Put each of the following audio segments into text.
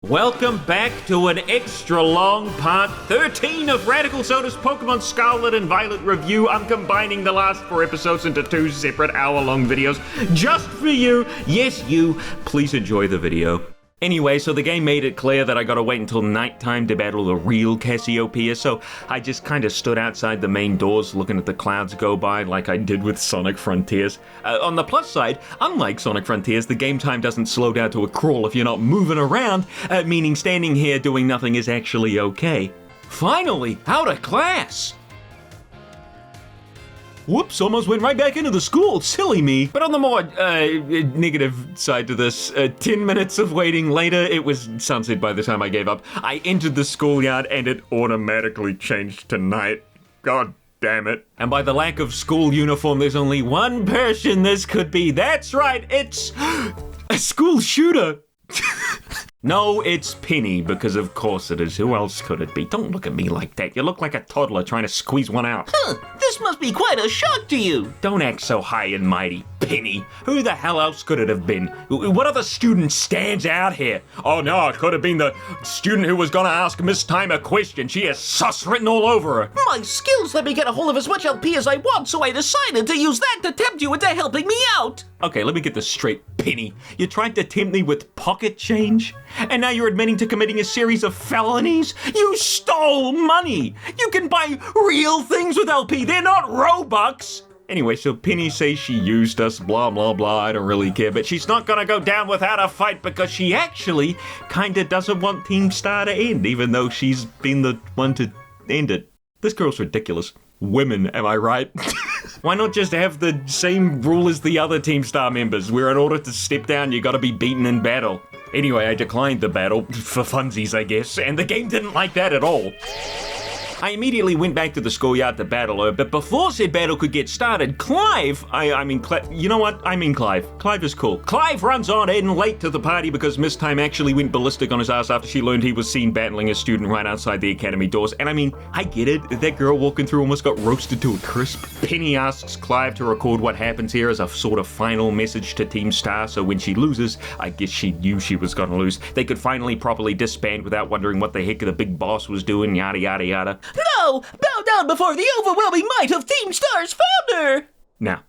Welcome back to an extra long part 13 of RadicalSoda's Pokemon Scarlet and Violet review. I'm combining the last 4 episodes into 2 separate hour-long videos just for you. Yes, you. Please enjoy the video. Anyway, so the game made it clear that I gotta wait until nighttime to battle the real Cassiopeia, so I just kinda stood outside the main doors looking at the clouds go by like I did with Sonic Frontiers. On the plus side, unlike Sonic Frontiers, the game time doesn't slow down to a crawl if you're not moving around, meaning standing here doing nothing is actually okay. Finally, out of class! Whoops, almost went right back into the school. Silly me. But on the more negative side to this, 10 minutes of waiting later, it was sunset by the time I gave up. I entered the schoolyard and it automatically changed to night. God damn it. And by the lack of school uniform, there's only one person this could be. That's right, it's a school shooter. No, it's Penny, because of course it is. Who else could it be? Don't look at me like that. You look like a toddler trying to squeeze one out. This must be quite a shock to you. Don't act so high and mighty, Penny. Who the hell else could it have been? What other student stands out here? Oh no, it could have been the student who was gonna ask Miss Time a question. She has sus written all over her. My skills let me get a hold of as much LP as I want, so I decided to use that to tempt you into helping me out. Okay, let me get this straight, Penny. You tried to tempt me with pocket change? And now you're admitting to committing a series of felonies? You stole money! You can buy real things with LP, they're not Robux! Anyway, so Penny says she used us, blah, blah, blah, I don't really care, but she's not gonna go down without a fight because she actually kinda doesn't want Team Star to end, even though she's been the one to end it. This girl's ridiculous. Women, am I right? Why not just have the same rule as the other Team Star members, where in order to step down, you gotta be beaten in battle? Anyway, I declined the battle, for funsies, I guess, and the game didn't like that at all. I immediately went back to the schoolyard to battle her, but before said battle could get started, Clive, you know what? I mean Clive. Clive is cool. Clive runs on in late to the party because Miss Time actually went ballistic on his ass after she learned he was seen battling a student right outside the academy doors. And I mean, I get it. That girl walking through almost got roasted to a crisp. Penny asks Clive to record what happens here as a sort of final message to Team Star, so when she loses, I guess she knew she was gonna lose, they could finally properly disband without wondering what the heck the big boss was doing, yada yada yada. No! Bow down before the overwhelming might of Team Star's founder! Now,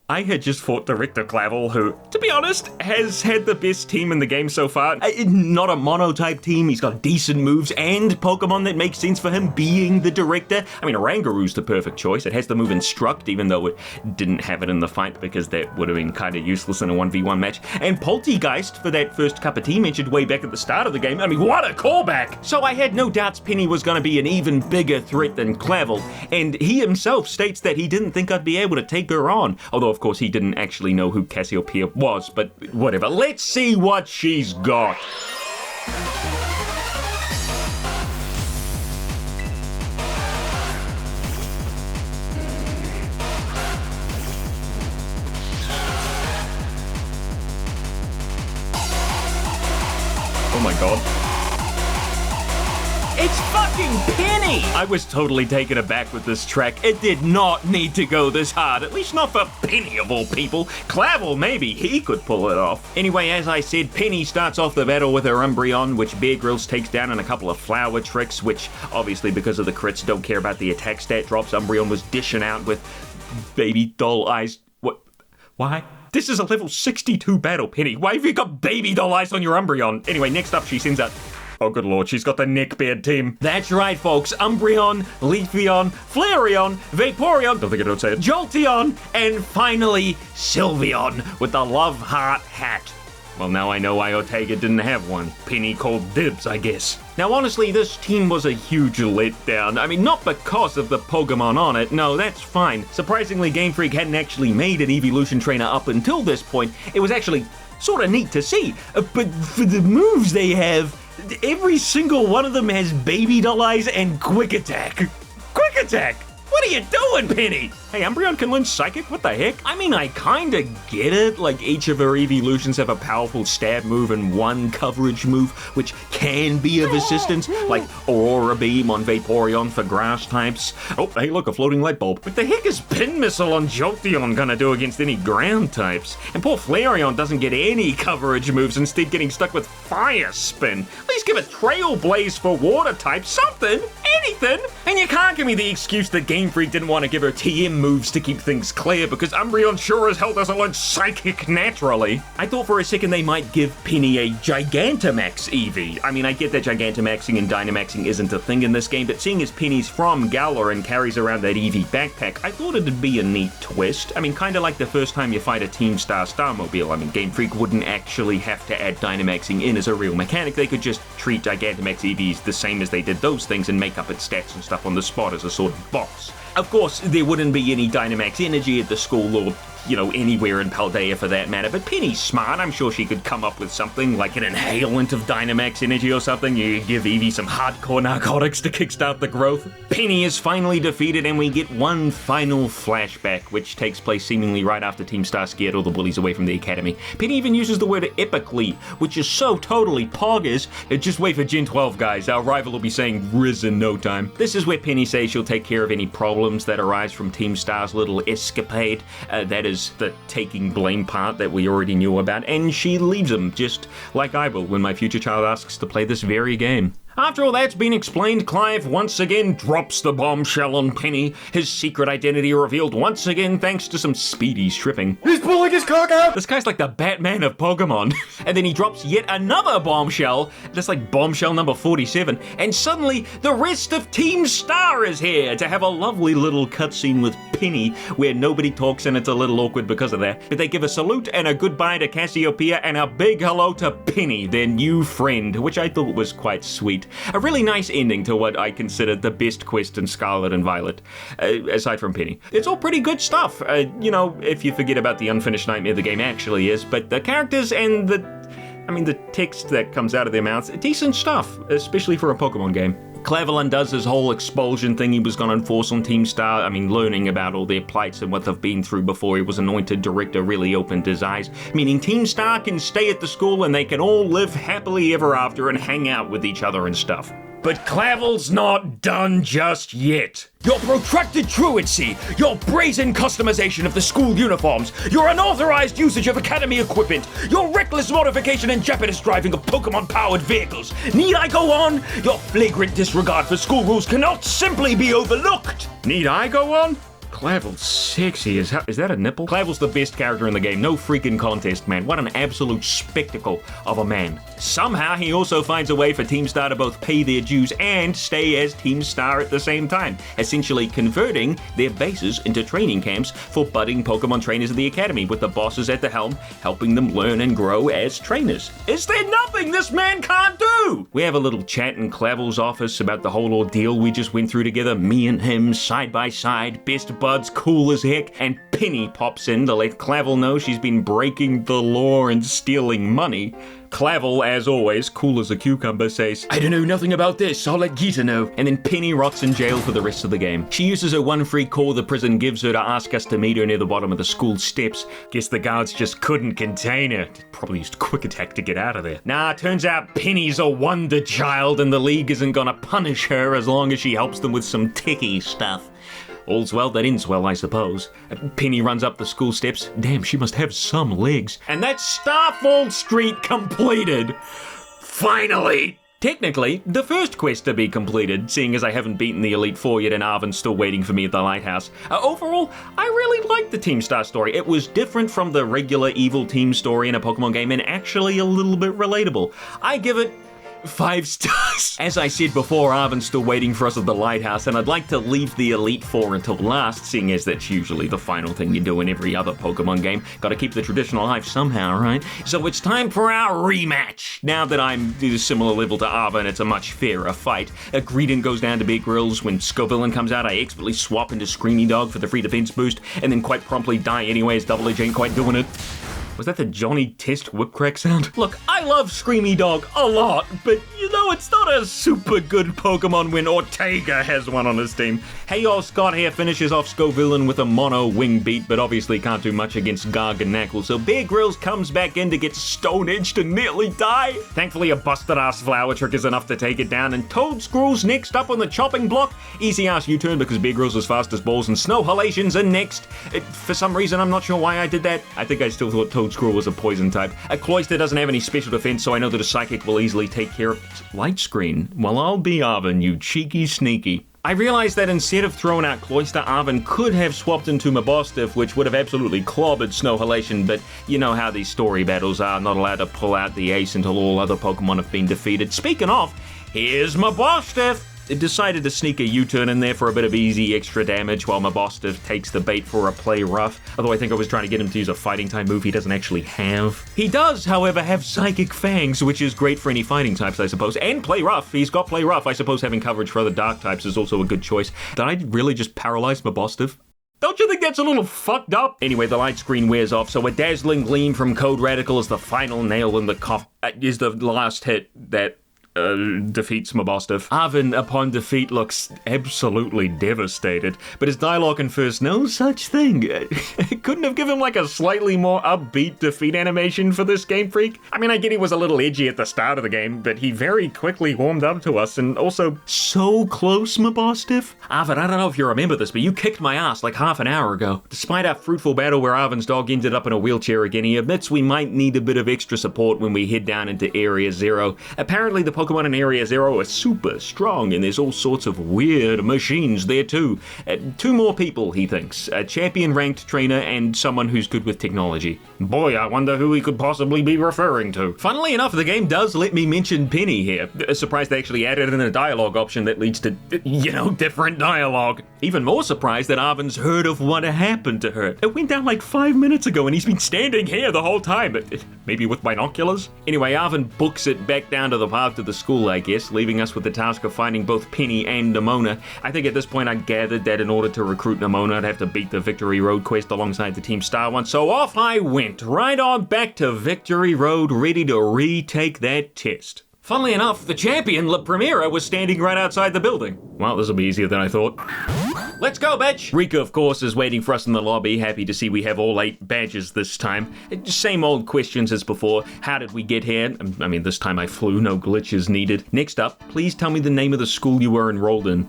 I had just fought Director Clavel, who, to be honest, has had the best team in the game so far. Not a mono-type team, he's got decent moves and Pokemon that make sense for him being the director. I mean, Orangaru's the perfect choice. It has the move Instruct, even though it didn't have it in the fight because that would have been kind of useless in a 1v1 match. And Poltegeist for that first cup of tea mentioned way back at the start of the game. I mean, what a callback! So I had no doubts Penny was going to be an even bigger threat than Clavel, and he himself states that he didn't think I'd be able to take her on, although of course he didn't actually know who Cassiopeia was, but whatever. Let's see what she's got. Oh my god. It's fucking Penny! I was totally taken aback with this track. It did not need to go this hard, at least not for Penny of all people. Clavel, maybe he could pull it off. Anyway, as I said, Penny starts off the battle with her Umbreon, which Bear Grylls takes down in a couple of flower tricks, which obviously because of the crits don't care about the attack stat drops. Umbreon was dishing out with baby doll eyes. What? Why? This is a level 62 battle, Penny. Why have you got baby doll eyes on your Umbreon? Anyway, next up she sends out... Oh, good lord, she's got the neckbeard team. That's right, folks. Umbreon, Leafeon, Flareon, Vaporeon, don't think I don't say it, Jolteon, and finally, Sylveon with the love heart hat. Well, now I know why Ortega didn't have one. Penny called dibs, I guess. Now, honestly, this team was a huge letdown. I mean, not because of the Pokemon on it. No, that's fine. Surprisingly, Game Freak hadn't actually made an evolution trainer up until this point. It was actually sort of neat to see. But for the moves they have, every single one of them has baby doll eyes and quick attack. Quick attack! What are you doing, Penny? Hey, Umbreon can learn Psychic? What the heck? I mean, I kinda get it. Like, each of her evolutions have a powerful stab move and one coverage move, which can be of assistance, like Aurora Beam on Vaporeon for grass types. Oh, hey, look, a floating light bulb. What the heck is Pin Missile on Jolteon gonna do against any ground types? And poor Flareon doesn't get any coverage moves, instead getting stuck with Fire Spin. At least give it Trail Blaze for water type, something, anything. And you can't give me the excuse that Game Freak didn't want to give her TM moves to keep things clear, because Umbreon sure as hell doesn't learn Psychic naturally. I thought for a second they might give Penny a Gigantamax Eevee. I mean, I get that Gigantamaxing and Dynamaxing isn't a thing in this game, but seeing as Penny's from Galar and carries around that Eevee backpack, I thought it'd be a neat twist. I mean, kinda like the first time you fight a Team Star Starmobile. I mean, Game Freak wouldn't actually have to add Dynamaxing in as a real mechanic. They could just treat Gigantamax Eevees the same as they did those things and make up its stats and stuff on the spot as a sort of boss. Of course, there wouldn't be any Dynamax energy at the school or, you know, anywhere in Paldea for that matter, but Penny's smart. I'm sure she could come up with something like an inhalant of Dynamax energy or something. You give Eevee some hardcore narcotics to kickstart the growth. Penny is finally defeated and we get one final flashback, which takes place seemingly right after Team Star scared all the bullies away from the academy. Penny even uses the word epically, which is so totally poggers. Just wait for Gen 12, guys. Our rival will be saying Riz in no time. This is where Penny says she'll take care of any problems that arise from Team Star's little escapade. That is the taking blame part that we already knew about, and she leaves him, just like I will when my future child asks to play this very game. After all that's been explained, Clive once again drops the bombshell on Penny, his secret identity revealed once again thanks to some speedy stripping. He's pulling his cock out! This guy's like the Batman of Pokemon. And then he drops yet another bombshell, just like bombshell number 47, and suddenly the rest of Team Star is here to have a lovely little cutscene with Penny where nobody talks and it's a little awkward because of that. But they give a salute and a goodbye to Cassiopeia and a big hello to Penny, their new friend, which I thought was quite sweet. A really nice ending to what I consider the best quest in Scarlet and Violet, aside from Penny. It's all pretty good stuff, you know, if you forget about the unfinished nightmare the game actually is, but the characters and the text that comes out of their mouths, decent stuff, especially for a Pokemon game. Clavel undoes his whole expulsion thing he was going to enforce on Team Star. I mean, learning about all their plights and what they've been through before he was anointed director really opened his eyes, meaning Team Star can stay at the school and they can all live happily ever after and hang out with each other and stuff. But Clavel's not done just yet. Your protracted truancy, your brazen customization of the school uniforms, your unauthorized usage of academy equipment, your reckless modification and jeopardous driving of Pokemon-powered vehicles. Need I go on? Your flagrant disregard for school rules cannot simply be overlooked. Need I go on? Clavel's sexy as hell. Is that a nipple? Clavel's the best character in the game. No freaking contest, man. What an absolute spectacle of a man. Somehow he also finds a way for Team Star to both pay their dues and stay as Team Star at the same time, essentially converting their bases into training camps for budding Pokemon trainers of the Academy, with the bosses at the helm helping them learn and grow as trainers. Is there nothing this man can't do? We have a little chat in Clavel's office about the whole ordeal we just went through together, me and him side by side, best buds, cool as heck, and Penny pops in to let Clavel know she's been breaking the law and stealing money. Clavel, as always, cool as a cucumber, says, "I don't know nothing about this, I'll let Gita know." And then Penny rots in jail for the rest of the game. She uses her one free call the prison gives her to ask us to meet her near the bottom of the school steps. Guess the guards just couldn't contain her. Probably used Quick Attack to get out of there. Nah, turns out Penny's a wonder child and the league isn't gonna punish her as long as she helps them with some techie stuff. All's well that ends well, I suppose. Penny runs up the school steps. Damn, she must have some legs. And that's Starfall Street completed! Finally! Technically, the first quest to be completed, seeing as I haven't beaten the Elite Four yet and Arven's still waiting for me at the lighthouse. Overall, I really liked the Team Star story. It was different from the regular evil team story in a Pokemon game and actually a little bit relatable. I give it 5 stars. As I said before, Arven's still waiting for us at the lighthouse, and I'd like to leave the Elite Four until last, seeing as that's usually the final thing you do in every other Pokemon game. Gotta keep the tradition alive somehow, right? So it's time for our rematch. Now that I'm at a similar level to Arven, it's a much fairer fight. Greedent goes down to Bear Grylls. When Scovillain comes out, I expertly swap into Screamy Dog for the free defense boost, and then quite promptly die anyway as Double Edge ain't quite doing it. Was that the Johnny Test whip crack sound? Look, I love Screamy Dog a lot, but you know, it's not a super good Pokemon when Ortega has one on his team. Hey y'all, Scott here finishes off Scovillain with a mono wing beat, but obviously can't do much against Garganacl, so Bear Grylls comes back in to get Stone Edged and nearly die. Thankfully, a busted ass flower trick is enough to take it down, and Toadscruel's next up on the chopping block. Easy ass U-turn because Bear Grylls is fast as balls, and Snow Halations are next. For some reason, I'm not sure why I did that. I think I still thought Toadscruel was a poison type. A Cloyster doesn't have any special defense, so I know that a Psychic will easily take care of Light Screen. Well, I'll be Arven, you cheeky sneaky. I realized that instead of throwing out Cloyster, Arven could have swapped into Mabostiff, which would have absolutely clobbered Snow Halation, but you know how these story battles are, not allowed to pull out the ace until all other Pokemon have been defeated. Speaking of, here's Mabostiff! It decided to sneak a U-turn in there for a bit of easy extra damage while Mabostiff takes the bait for a play rough, although I think I was trying to get him to use a fighting type move he doesn't actually have. He does, however, have Psychic Fangs, which is great for any fighting types, I suppose, and play rough. He's got play rough. I suppose having coverage for other dark types is also a good choice. Did I really just paralyze Mabostiff? Don't you think that's a little fucked up? Anyway, the light screen wears off, so a dazzling gleam from Code Radical is the final nail in the coffin, is the last hit that defeats Mabostiff. Arven, upon defeat, looks absolutely devastated, but his dialogue confers no such thing. Couldn't have given him like a slightly more upbeat defeat animation for this Game Freak? I mean, I get he was a little edgy at the start of the game, but he very quickly warmed up to us, and also so close, Mabostiff. Arven, I don't know if you remember this, but you kicked my ass like half an hour ago. Despite our fruitful battle where Arven's dog ended up in a wheelchair again, he admits we might need a bit of extra support when we head down into Area Zero. Apparently the Pokemon in Area Zero are super strong, and there's all sorts of weird machines there too. Two more people, he thinks. A champion-ranked trainer and someone who's good with technology. Boy, I wonder who he could possibly be referring to. Funnily enough, the game does let me mention Penny here. Surprised they actually added in a dialogue option that leads to, you know, different dialogue. Even more surprised that Arven's heard of what happened to her. It went down like 5 minutes ago, and he's been standing here the whole time. Maybe with binoculars? Anyway, Arven books it back down to the path to the school, I guess, leaving us with the task of finding both Penny and Nemona. I think at this point I gathered that in order to recruit Nemona, I'd have to beat the Victory Road quest alongside the Team Star one, so off I went, right on back to Victory Road, ready to retake that test. Funnily enough, the champion, La Primera, was standing right outside the building. Well, this'll be easier than I thought. Let's go, bitch! Rika, of course, is waiting for us in the lobby, happy to see we have all 8 badges this time. Same old questions as before. How did we get here? I mean, this time I flew, no glitches needed. Next up, please tell me the name of the school you were enrolled in.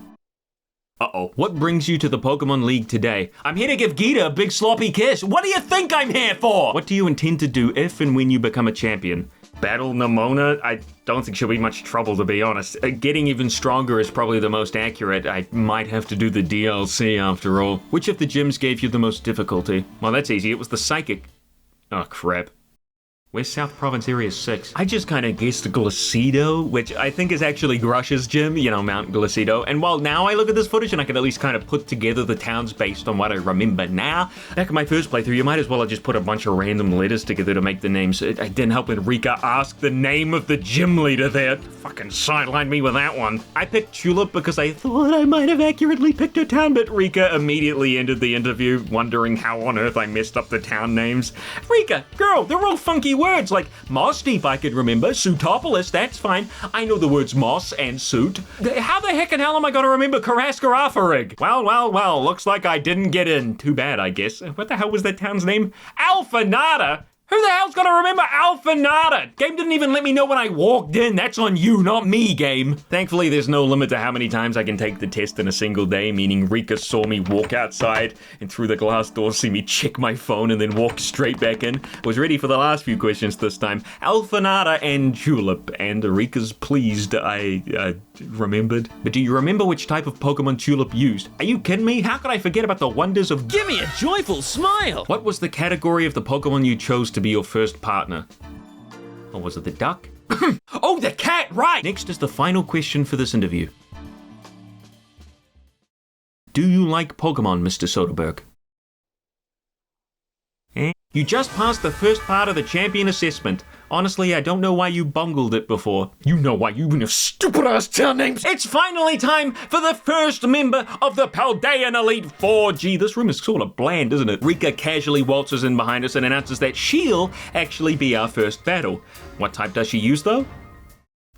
Uh-oh. What brings you to the Pokemon League today? I'm here to give Geeta a big sloppy kiss. What do you think I'm here for? What do you intend to do if and when you become a champion? Battle Nemona? I don't think she'll be much trouble, to be honest. Getting even stronger is probably the most accurate. I might have to do the DLC after all. Which of the gyms gave you the most difficulty? Well, that's easy. It was the Psychic. Oh, crap. Where's South Province Area 6? I just kind of guessed Glacido, which I think is actually Grush's gym, you know, Mount Glacido. And while now I look at this footage and I can at least kind of put together the towns based on what I remember now, back in my first playthrough, you might as well have just put a bunch of random letters together to make the names. It didn't help when Rika asked the name of the gym leader there. Fucking sidelined me with that one. I picked Tulip because I thought I might have accurately picked her town, but Rika immediately ended the interview, wondering how on earth I messed up the town names. Rika, girl, they're all funky words, like Moss Deep I could remember, Suitopolis, that's fine. I know the words moss and suit. How the heck and hell am I gonna remember Karaskarafarig? Well, looks like I didn't get in. Too bad, I guess. What the hell was that town's name? Alphanada? Who the hell's gonna remember Alphanada? Game didn't even let me know when I walked in. That's on you, not me, game. Thankfully, there's no limit to how many times I can take the test in a single day, meaning Rika saw me walk outside and through the glass door see me check my phone and then walk straight back in. Was ready for the last few questions this time. Alphanada and Julep, and Rika's pleased I remembered. But do you remember which type of Pokemon Tulip used? Are you kidding me? How could I forget about the wonders of... Give me a joyful smile! What was the category of the Pokemon you chose to be your first partner? Or was it the duck? Oh, the cat, right! Next is the final question for this interview. Do you like Pokemon, Mr. Soderbergh? You just passed the first part of the champion assessment. Honestly, I don't know why you bungled it before. You know why, you and your stupid-ass town names. It's finally time for the first member of the Paldean Elite Four. Gee, this room is sort of bland, isn't it? Rika casually waltzes in behind us and announces that she'll actually be our first battle. What type does she use, though?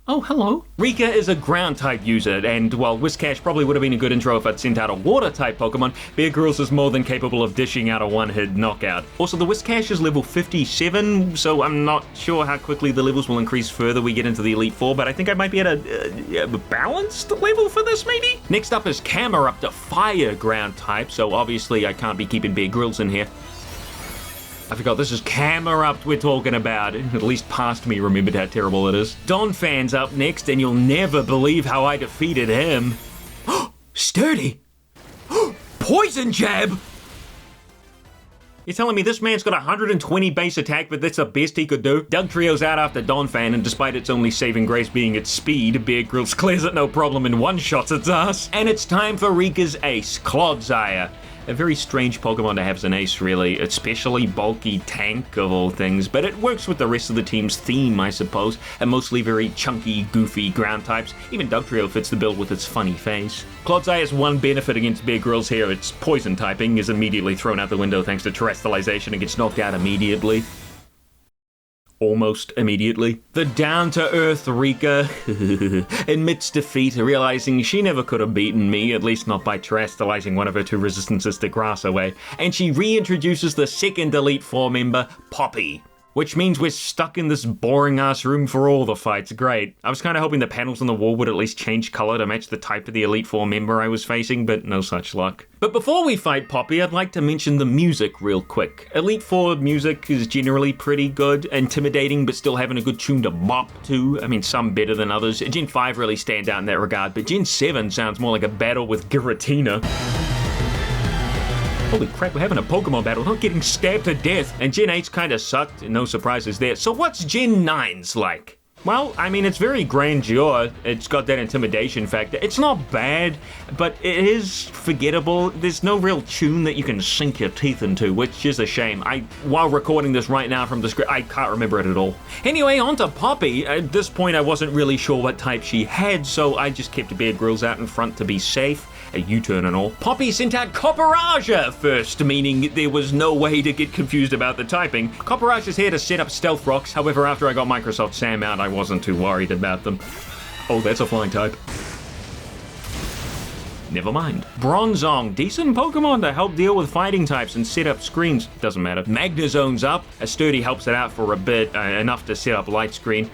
Oh, hello. Rika is a ground-type user, and while Whiscash probably would have been a good intro if I'd sent out a water-type Pokemon, Bear Grylls is more than capable of dishing out a one-hit knockout. Also, the Whiscash is level 57, so I'm not sure how quickly the levels will increase further we get into the Elite Four, but I think I might be at a balanced level for this, maybe? Next up is Camerupt, a fire ground-type, so obviously I can't be keeping Bear Grylls in here. I forgot this is Camerupt we're talking about. At least past me remembered how terrible it is. Donphan's up next, and you'll never believe how I defeated him. Sturdy! Poison Jab! You're telling me this man's got 120 base attack, but that's the best he could do? Dugtrio's out after Donphan, and despite its only saving grace being its speed, Bear Grylls clears it no problem and one-shots its ass. And it's time for Rika's ace, Clodsire. A very strange Pokemon to have as an ace, really, especially bulky tank of all things, but it works with the rest of the team's theme, I suppose, and mostly very chunky, goofy ground types. Even Dugtrio fits the bill with its funny face. Clodsire has one benefit against Bear Grylls here: its poison typing is immediately thrown out the window thanks to terrestrialization and gets knocked out immediately. Almost immediately. The down-to-earth Rika admits defeat, realizing she never could have beaten me, at least not by terrestrializing one of her two resistances to grass away, and she reintroduces the second Elite Four member, Poppy. Which means we're stuck in this boring-ass room for all the fights. Great. I was kind of hoping the panels on the wall would at least change color to match the type of the Elite Four member I was facing, but no such luck. But before we fight Poppy, I'd like to mention the music real quick. Elite Four music is generally pretty good, intimidating, but still having a good tune to bop to. I mean, some better than others. Gen 5 really stand out in that regard, but Gen 7 sounds more like a battle with Giratina. Holy crap, we're having a Pokemon battle, not getting stabbed to death. And Gen 8's kinda sucked, no surprises there. So what's Gen 9's like? Well, I mean, it's very grandeur. It's got that intimidation factor. It's not bad, but it is forgettable. There's no real tune that you can sink your teeth into, which is a shame. While recording this right now from the script, I can't remember it at all. Anyway, on to Poppy. At this point, I wasn't really sure what type she had, so I just kept Bear Grylls out in front to be safe. A U-turn and all. Poppy sent out Copperaja first, meaning there was no way to get confused about the typing. Copperaja's here to set up Stealth Rocks, however, after I got Microsoft Sam out, I wasn't too worried about them. Oh, that's a flying type. Never mind. Bronzong, decent Pokemon to help deal with fighting types and set up screens. Doesn't matter. Magnezone's up. A Sturdy helps it out for a bit, enough to set up Light Screen.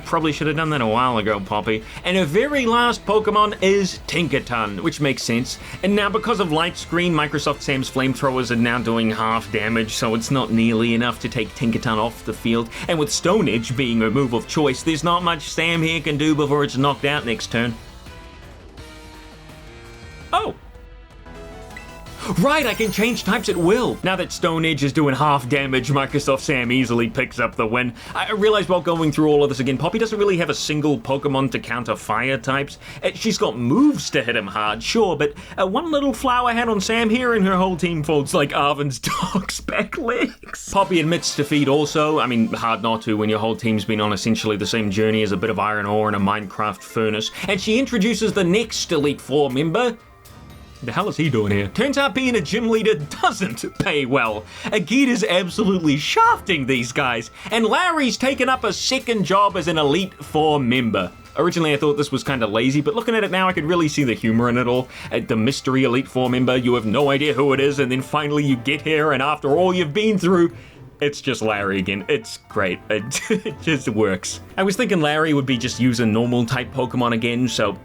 Probably should have done that a while ago, Poppy. And her very last Pokemon is Tinkaton, which makes sense. And now because of Light Screen, Microsoft Sam's flamethrowers are now doing half damage, so it's not nearly enough to take Tinkaton off the field. And with Stone Edge being her move of choice, there's not much Sam here can do before it's knocked out next turn. Oh. Right, I can change types at will. Now that Stone Edge is doing half damage, Microsoft Sam easily picks up the win. I realized while going through all of this again, Poppy doesn't really have a single Pokemon to counter fire types. She's got moves to hit him hard, sure, but one little flower hat on Sam here and her whole team folds like Arven's dog's back legs. Poppy admits defeat also. I mean, hard not to when your whole team's been on essentially the same journey as a bit of iron ore in a Minecraft furnace. And she introduces the next Elite Four member. The hell is he doing here? Turns out being a gym leader doesn't pay well. Agita's absolutely shafting these guys, and Larry's taken up a second job as an Elite Four member. Originally I thought this was kind of lazy, but looking at it now I could really see the humor in it all. The mystery Elite Four member, you have no idea who it is, and then finally you get here, and after all you've been through, it's just Larry again. It's great. It just works. I was thinking Larry would be just using normal type Pokemon again, so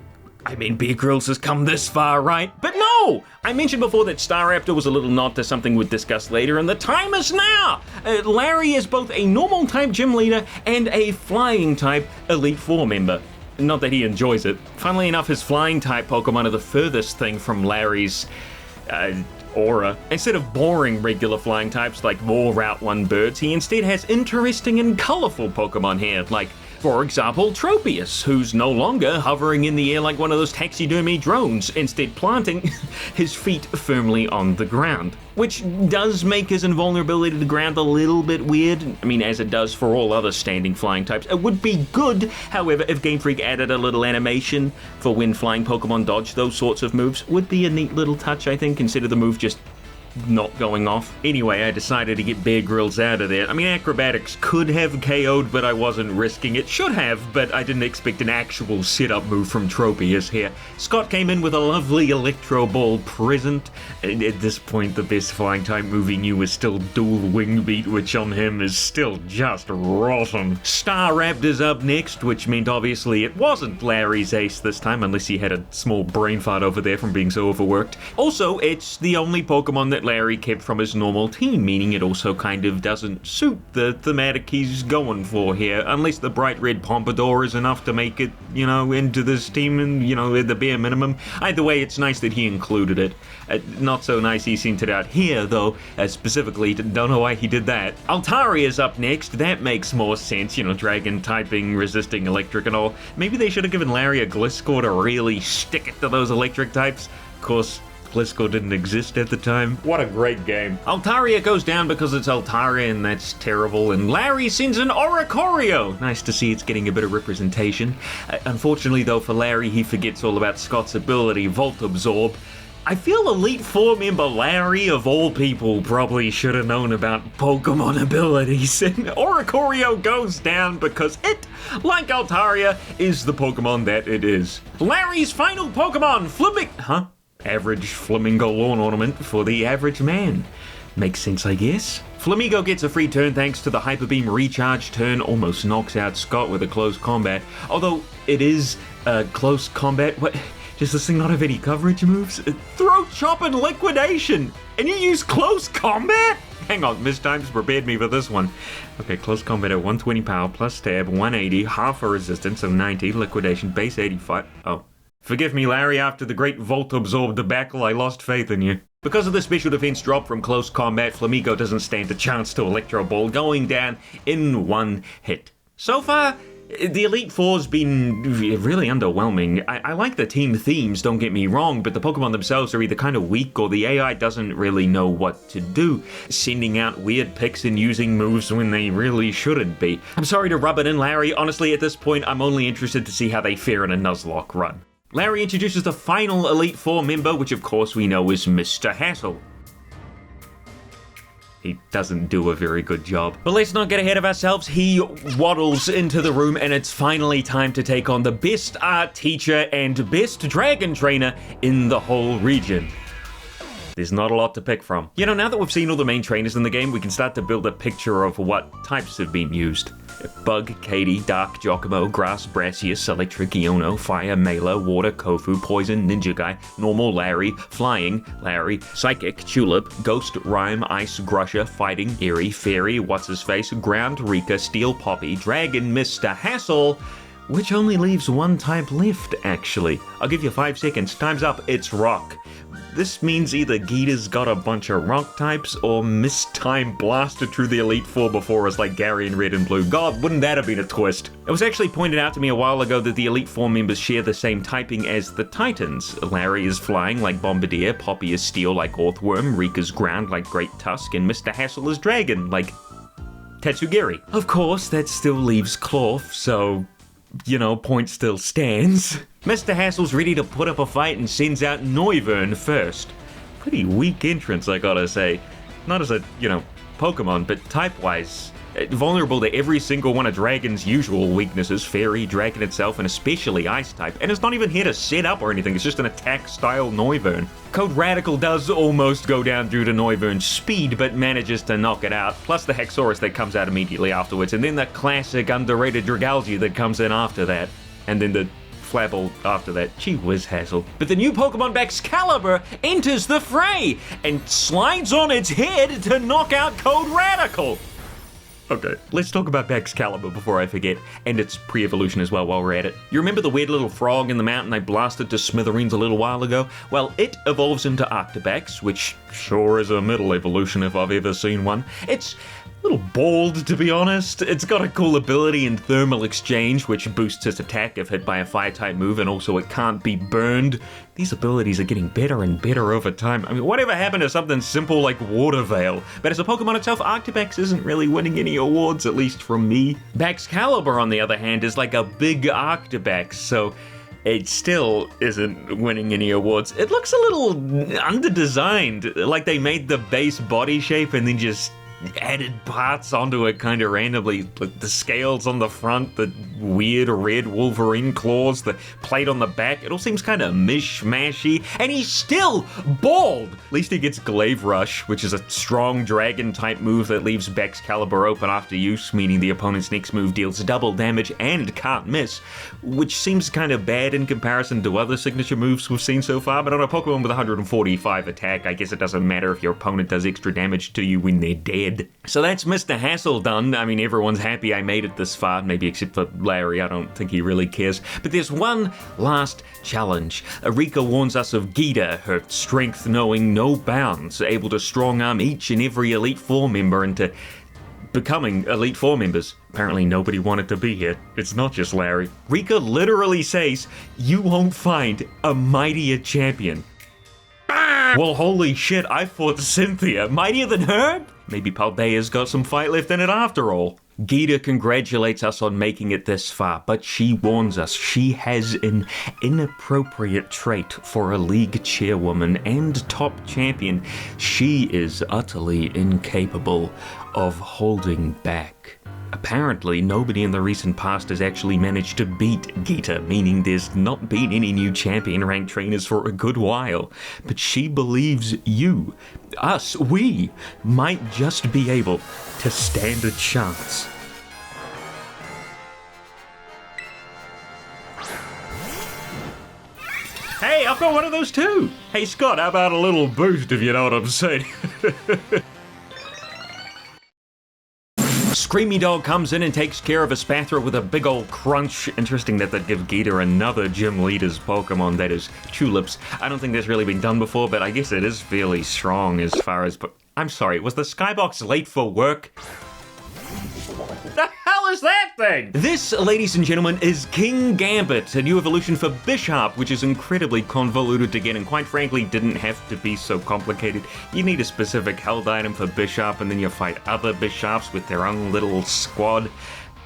I mean, Bear Grylls has come this far, right? But no! I mentioned before that Staraptor was a little nod to something we'd discuss later, and the time is now! Larry is both a normal type gym leader and a flying type Elite Four member. Not that he enjoys it. Funnily enough, his flying type Pokemon are the furthest thing from Larry's aura. Instead of boring regular flying types like more Route 1 birds, he instead has interesting and colorful Pokemon here, like For example, Tropius, who's no longer hovering in the air like one of those taxidermy drones, instead planting his feet firmly on the ground. Which does make his invulnerability to the ground a little bit weird. I mean, as it does for all other standing flying types. It would be good, however, if Game Freak added a little animation for when flying Pokemon dodge those sorts of moves. Would be a neat little touch, I think. Consider the move just not going off. Anyway, I decided to get Bear Grylls out of there. I mean, acrobatics could have KO'd, but I wasn't risking it. Should have, but I didn't expect an actual sit-up move from Tropius here. Scott came in with a lovely Electro Ball present, and at this point the best flying type move he knew was still Dual Wing Beat, which on him is still just rotten. Staraptor's up next, which meant obviously it wasn't Larry's ace this time, unless he had a small brain fart over there from being so overworked. Also, it's the only Pokemon that Larry kept from his normal team, meaning it also kind of doesn't suit the thematic he's going for here, unless the bright red Pompadour is enough to make it, you know, into this team and, you know, at the bare minimum. Either way, it's nice that he included it. Not so nice he sent it out here, though, specifically, don't know why he did that. Altaria's up next. That makes more sense, you know, dragon typing, resisting electric and all. Maybe they should have given Larry a Gliscor to really stick it to those electric types. Of course, Gliscor didn't exist at the time. What a great game. Altaria goes down because it's Altaria, and that's terrible, and Larry sends an Oricorio. Nice to see it's getting a bit of representation. Unfortunately, though, for Larry, he forgets all about Scott's ability, Volt Absorb. I feel Elite Four member Larry, of all people, probably should have known about Pokemon abilities, and Oricorio goes down because it, like Altaria, is the Pokemon that it is. Larry's final Pokemon, average flamingo lawn ornament for the average man. Makes sense, I guess. Flamingo gets a free turn thanks to the Hyper Beam recharge turn, almost knocks out Scott with a close combat. Although it is close combat. What? Does this thing not have any coverage moves? Throat Chop and Liquidation! And you use close combat? Hang on, Miss Times prepared me for this one. Okay, close combat at 120 power, plus stab, 180, half a resistance of 90, liquidation, base 85. Oh. Forgive me, Larry, after the great Volt Absorb debacle, I lost faith in you. Because of the special defense drop from close combat, Flamingo doesn't stand a chance to Electro Ball, going down in one hit. So far, the Elite Four's been really underwhelming. I like the team themes, don't get me wrong, but the Pokemon themselves are either kind of weak or the AI doesn't really know what to do, sending out weird picks and using moves when they really shouldn't be. I'm sorry to rub it in, Larry. Honestly, at this point, I'm only interested to see how they fare in a Nuzlocke run. Larry introduces the final Elite Four member, which of course we know is Mr. Hassel. He doesn't do a very good job. But let's not get ahead of ourselves. He waddles into the room and it's finally time to take on the best art teacher and best dragon trainer in the whole region. There's not a lot to pick from. You know, now that we've seen all the main trainers in the game, we can start to build a picture of what types have been used. Bug, Katie, Dark, Giacomo, Grass, Brassius, Electric, Iono, Fire, Mela, Water, Kofu, Poison, Ninja Guy, Normal, Larry, Flying, Larry, Psychic, Tulip, Ghost, Rhyme, Ice, Grusher, Fighting, Eerie, Fairy, What's-His-Face, Ground, Rika, Steel, Poppy, Dragon, Mr. Hassel, which only leaves one type left, actually. I'll give you 5 seconds. Time's up. It's Rock. This means either Gita's got a bunch of rock types or Miss Time blasted through the Elite Four before us like Gary in Red and Blue. God, wouldn't that have been a twist? It was actually pointed out to me a while ago that the Elite Four members share the same typing as the Titans. Larry is Flying like Bombardier, Poppy is Steel like Orthworm, Rika's Ground like Great Tusk, and Mr. Hassel is Dragon like Tatsugiri. Of course, that still leaves Clorf, so, you know, point still stands. Mr. Hassel's ready to put up a fight and sends out Noivern first. Pretty weak entrance, I gotta say. Not as a, you know, Pokemon, but type-wise. Vulnerable to every single one of Dragon's usual weaknesses, Fairy, Dragon itself, and especially Ice-type. And it's not even here to set up or anything, it's just an attack-style Noivern. Code Radical does almost go down due to Noivern's speed, but manages to knock it out, plus the Hexorus that comes out immediately afterwards, and then the classic underrated Dragalge that comes in after that. And then the Flabble after that. Gee whiz, Hassel. But the new Pokemon Baxcalibur enters the fray and slides on its head to knock out Code Radical. Okay, let's talk about Baxcalibur before I forget, and its pre-evolution as well while we're at it. You remember the weird little frog in the mountain I blasted to smithereens a little while ago? Well, it evolves into Arctobax, which sure is a middle evolution if I've ever seen one. It's little bald, to be honest. It's got a cool ability in Thermal Exchange, which boosts its attack if hit by a fire-type move, and also it can't be burned. These abilities are getting better and better over time. I mean, whatever happened to something simple like Water Veil? But as a Pokemon itself, Arctibax isn't really winning any awards, at least from me. Baxcalibur, on the other hand, is like a big Arctibax, so it still isn't winning any awards. It looks a little under-designed, like they made the base body shape and then just added parts onto it kind of randomly. Like the scales on the front, the weird red Wolverine claws, the plate on the back. It all seems kind of mishmashy, and he's still bald. At least he gets Glaive Rush, which is a strong dragon type move that leaves Baxcalibur open after use, meaning the opponent's next move deals double damage and can't miss, which seems kind of bad in comparison to other signature moves we've seen so far. But on a Pokemon with 145 attack, I guess it doesn't matter if your opponent does extra damage to you when they're dead. So that's Mr. Hassel done. I mean, everyone's happy I made it this far, maybe except for Larry. I don't think he really cares. But there's one last challenge. Rika warns us of Gita, her strength knowing no bounds, able to strong-arm each and every Elite Four member into becoming Elite Four members. Apparently nobody wanted to be here. It's not just Larry. Rika literally says, "You won't find a mightier champion." Well, holy shit, I fought Cynthia. Mightier than her? Maybe Paldea's got some fight left in it after all. Gita congratulates us on making it this far, but she warns us she has an inappropriate trait for a league chairwoman and top champion. She is utterly incapable of holding back. Apparently, nobody in the recent past has actually managed to beat Gita, meaning there's not been any new champion ranked trainers for a good while. But she believes you, us, we, might just be able to stand a chance. Hey, I've got one of those too! Hey Scott, how about a little boost if you know what I'm saying? Screamy Dog comes in and takes care of a Spathra with a big ol' crunch. Interesting that they'd give Gita another gym leader's Pokemon, that is Tulips. I don't think that's really been done before, but I guess it is fairly strong as far as... I'm sorry, was the Skybox late for work? The hell is that thing? This, ladies and gentlemen, is King Gambit, a new evolution for Bishop, which is incredibly convoluted to get and quite frankly didn't have to be so complicated. You need a specific held item for Bishop and then you fight other Bishops with their own little squad.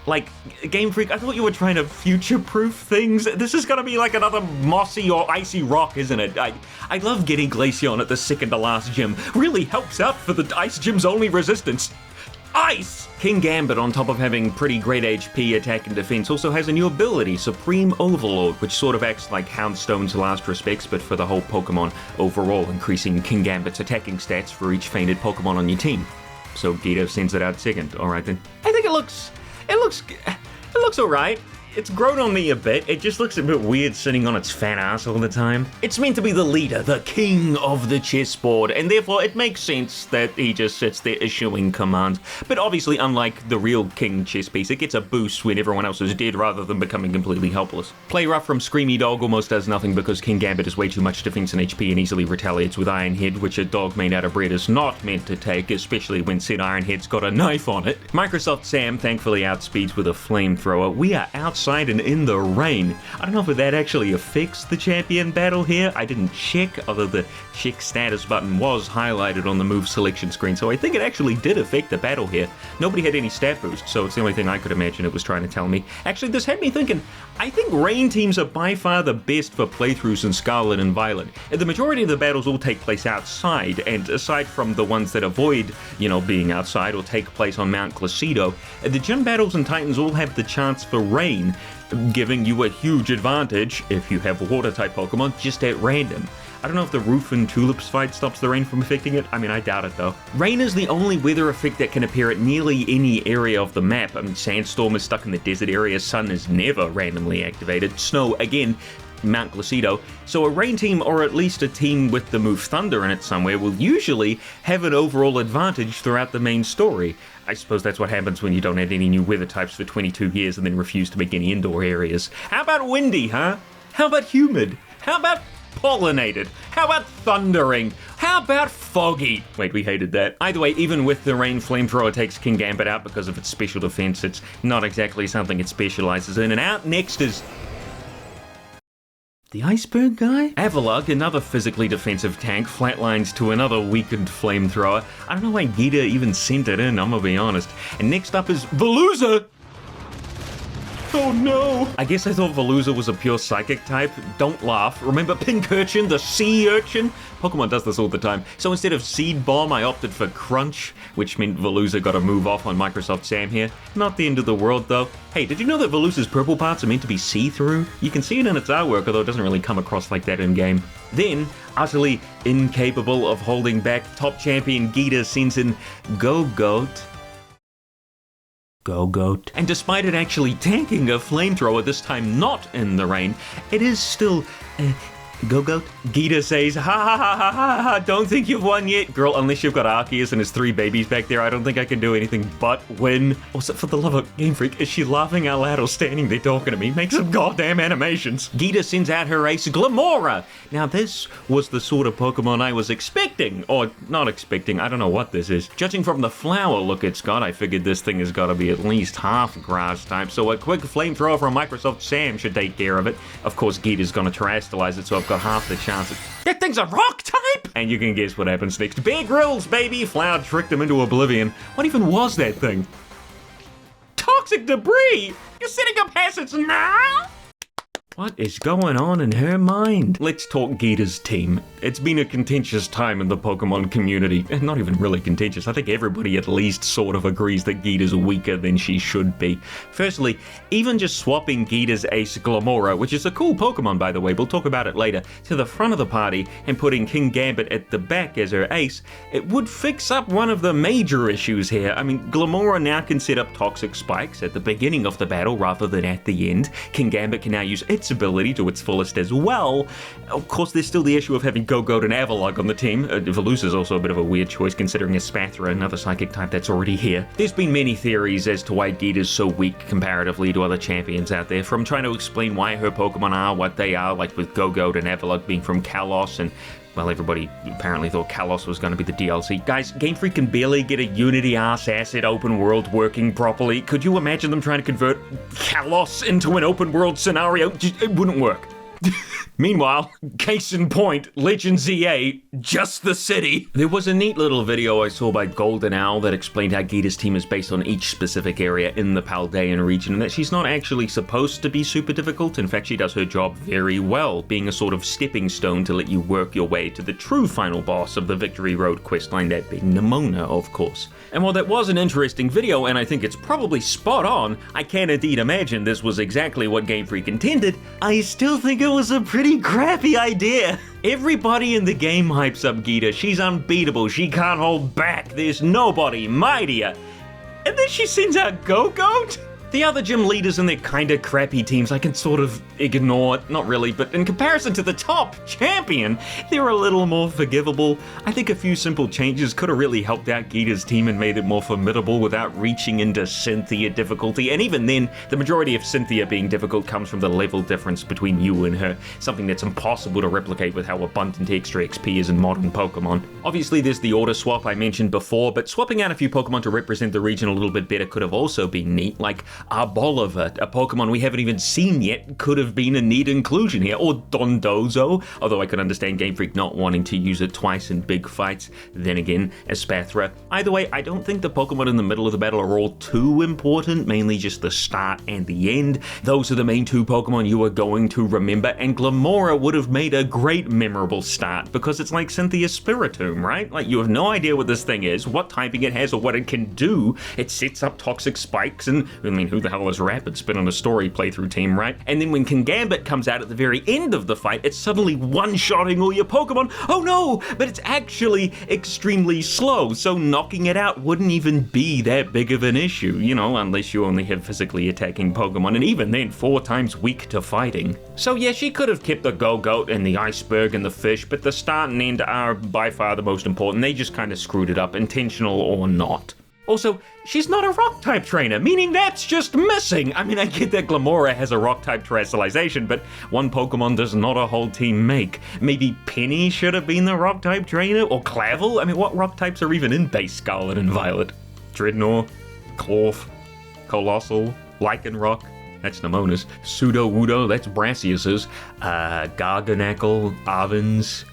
Like, Game Freak, I thought you were trying to future-proof things. This is gonna be like another mossy or icy rock, isn't it? I love getting Glaceon at the second to last gym. Really helps out for the Ice Gym's only resistance. Ice! King Gambit, on top of having pretty great HP, attack, and defense, also has a new ability, Supreme Overlord, which sort of acts like Houndstone's last respects, but for the whole Pokemon overall, increasing King Gambit's attacking stats for each fainted Pokemon on your team. So Gita sends it out second. Alright then. I think it looks alright. It's grown on me a bit. It just looks a bit weird sitting on its fat ass all the time. It's meant to be the leader, the king of the chessboard, and therefore it makes sense that he just sits there issuing commands. But obviously, unlike the real king chess piece, it gets a boost when everyone else is dead rather than becoming completely helpless. Play rough from Screamy Dog almost does nothing because King Gambit has way too much defense and HP and easily retaliates with Iron Head, which a dog made out of bread is not meant to take, especially when said Iron Head's got a knife on it. Microsoft Sam thankfully outspeeds with a flamethrower. We are outside and in the rain. I don't know if that actually affects the champion battle here. I didn't check, although the check status button was highlighted on the move selection screen, so I think it actually did affect the battle here. Nobody had any stat boost, so it's the only thing I could imagine it was trying to tell me. Actually, this had me thinking, I think rain teams are by far the best for playthroughs in Scarlet and Violet. The majority of the battles all take place outside, and aside from the ones that avoid, being outside or take place on Mount Glacido, the gym battles and Titans all have the chance for rain, giving you a huge advantage if you have water-type Pokemon just at random. I don't know if the Roof and Tulips fight stops the rain from affecting it. I mean, I doubt it though. Rain is the only weather effect that can appear at nearly any area of the map. I mean, Sandstorm is stuck in the desert area, Sun is never randomly activated, Snow, again, Mount Glacido. So a rain team, or at least a team with the move Thunder in it somewhere, will usually have an overall advantage throughout the main story. I suppose that's what happens when you don't add any new weather types for 22 years and then refuse to make any indoor areas. How about windy, huh? How about humid? How about pollinated? How How about thundering? How about foggy? Wait, we hated that. Either way, even with the rain, Flamethrower takes King Gambit out because of its special defense. It's not exactly something it specializes in. And out next is the Iceberg guy? Avalugg, another physically defensive tank, flatlines to another weakened Flamethrower. I don't know why Gita even sent it in, I'm gonna be honest. And next up is Veluza! Oh no! I guess I thought Veluza was a pure psychic type. Don't laugh. Remember Pink Urchin, the sea urchin? Pokemon does this all the time. So instead of Seed Bomb, I opted for Crunch, which meant Veluza got a move off on Microsoft Sam here. Not the end of the world though. Hey, did you know that Veluza's purple parts are meant to be see-through? You can see it in its artwork, although it doesn't really come across like that in-game. Then, utterly incapable of holding back, top champion Gita sends in Go-Goat. Go-Goat. And despite it actually tanking a Flamethrower, this time not in the rain, it is still Go-Goat. Gita says, ha ha ha ha ha ha, don't think you've won yet. Girl, unless you've got Arceus and his 3 babies back there, I don't think I can do anything but win. Also, for the love of Game Freak, is she laughing out loud or standing there talking to me? Make some goddamn animations. Gita sends out her ace, Glamora. Now, this was the sort of Pokemon I was expecting, or not expecting, I don't know what this is. Judging from the flower look it's got, I figured this thing has got to be at least half grass type, so a quick Flamethrower from Microsoft Sam should take care of it. Of course, Gita's gonna terrestrialize it, so I've got half the chance. That thing's a rock type! And you can guess what happens next. Bear Grylls, baby! Flower tricked him into oblivion. What even was that thing? Toxic debris! You're setting up hazards now? What is going on in her mind? Let's talk Gita's team. It's been a contentious time in the Pokemon community. Not even really contentious. I think everybody at least sort of agrees that Gita's weaker than she should be. Firstly, even just swapping Gita's ace Glamora, which is a cool Pokemon by the way, we'll talk about it later, to the front of the party and putting King Gambit at the back as her ace, it would fix up one of the major issues here. I mean, Glamora now can set up toxic spikes at the beginning of the battle rather than at the end. King Gambit can now use its ability to its fullest as well. Of course, there's still the issue of having Go-Goat and Avalugg on the team. Veluza's also a bit of a weird choice considering a Spathra, another psychic type that's already here. There's been many theories as to why Gita's so weak comparatively to other champions out there, from trying to explain why her Pokemon are what they are, like with Go-Goat and Avalugg being from Kalos, and well, everybody apparently thought Kalos was going to be the DLC. Guys, Game Freak can barely get a Unity ass asset open world working properly. Could you imagine them trying to convert Kalos into an open world scenario? It wouldn't work. Meanwhile, case in point, Legend ZA, just the city. There was a neat little video I saw by Golden Owl that explained how Gita's team is based on each specific area in the Paldean region, and that she's not actually supposed to be super difficult. In fact, she does her job very well, being a sort of stepping stone to let you work your way to the true final boss of the Victory Road questline, that being Nemona, of course. And while that was an interesting video, and I think it's probably spot on, I can indeed imagine this was exactly what Game Freak intended, I still think it was a pretty crappy idea. Everybody in the game hypes up Gita. She's unbeatable. She can't hold back. There's nobody mightier. And then she sends out Go-Goat? The other gym leaders and their kinda crappy teams I can sort of ignore, not really, but in comparison to the top champion, they're a little more forgivable. I think a few simple changes could have really helped out Gita's team and made it more formidable without reaching into Cynthia difficulty, and even then, the majority of Cynthia being difficult comes from the level difference between you and her, something that's impossible to replicate with how abundant extra XP is in modern Pokemon. Obviously there's the order swap I mentioned before, but swapping out a few Pokemon to represent the region a little bit better could have also been neat, like Arboliver, a Pokemon we haven't even seen yet, could have been a neat inclusion here, or Dondozo, although I could understand Game Freak not wanting to use it twice in big fights, then again, Espathra. Either way, I don't think the Pokemon in the middle of the battle are all too important, mainly just the start and the end. Those are the main two Pokemon you are going to remember, and Glamora would have made a great memorable start, because it's like Cynthia's Spiritomb, right? Like, you have no idea what this thing is, what typing it has, or what it can do. It sets up toxic spikes, and, I mean, who the hell is Rapid Spin on a story playthrough team, right? And then when King Gambit comes out at the very end of the fight, it's suddenly one-shotting all your Pokemon. Oh no! But it's actually extremely slow, so knocking it out wouldn't even be that big of an issue, you know, unless you only have physically attacking Pokemon, and even then 4 times weak to fighting. So yeah, she could have kept the Go-Goat and the Iceberg and the Fish, but the start and end are by far the most important. They just kind of screwed it up, intentional or not. Also, she's not a rock-type trainer, meaning that's just missing. I mean, I get that Glamora has a rock-type terrestrialization, but one Pokemon does not a whole team make. Maybe Penny should have been the rock-type trainer, or Clavel? I mean, what rock-types are even in base Scarlet and Violet? Dreadnought, Clorf, Colossal, Lycanroc, that's Nemona's. Sudowoodo, that's Brassius's. Garganacl, Arven's.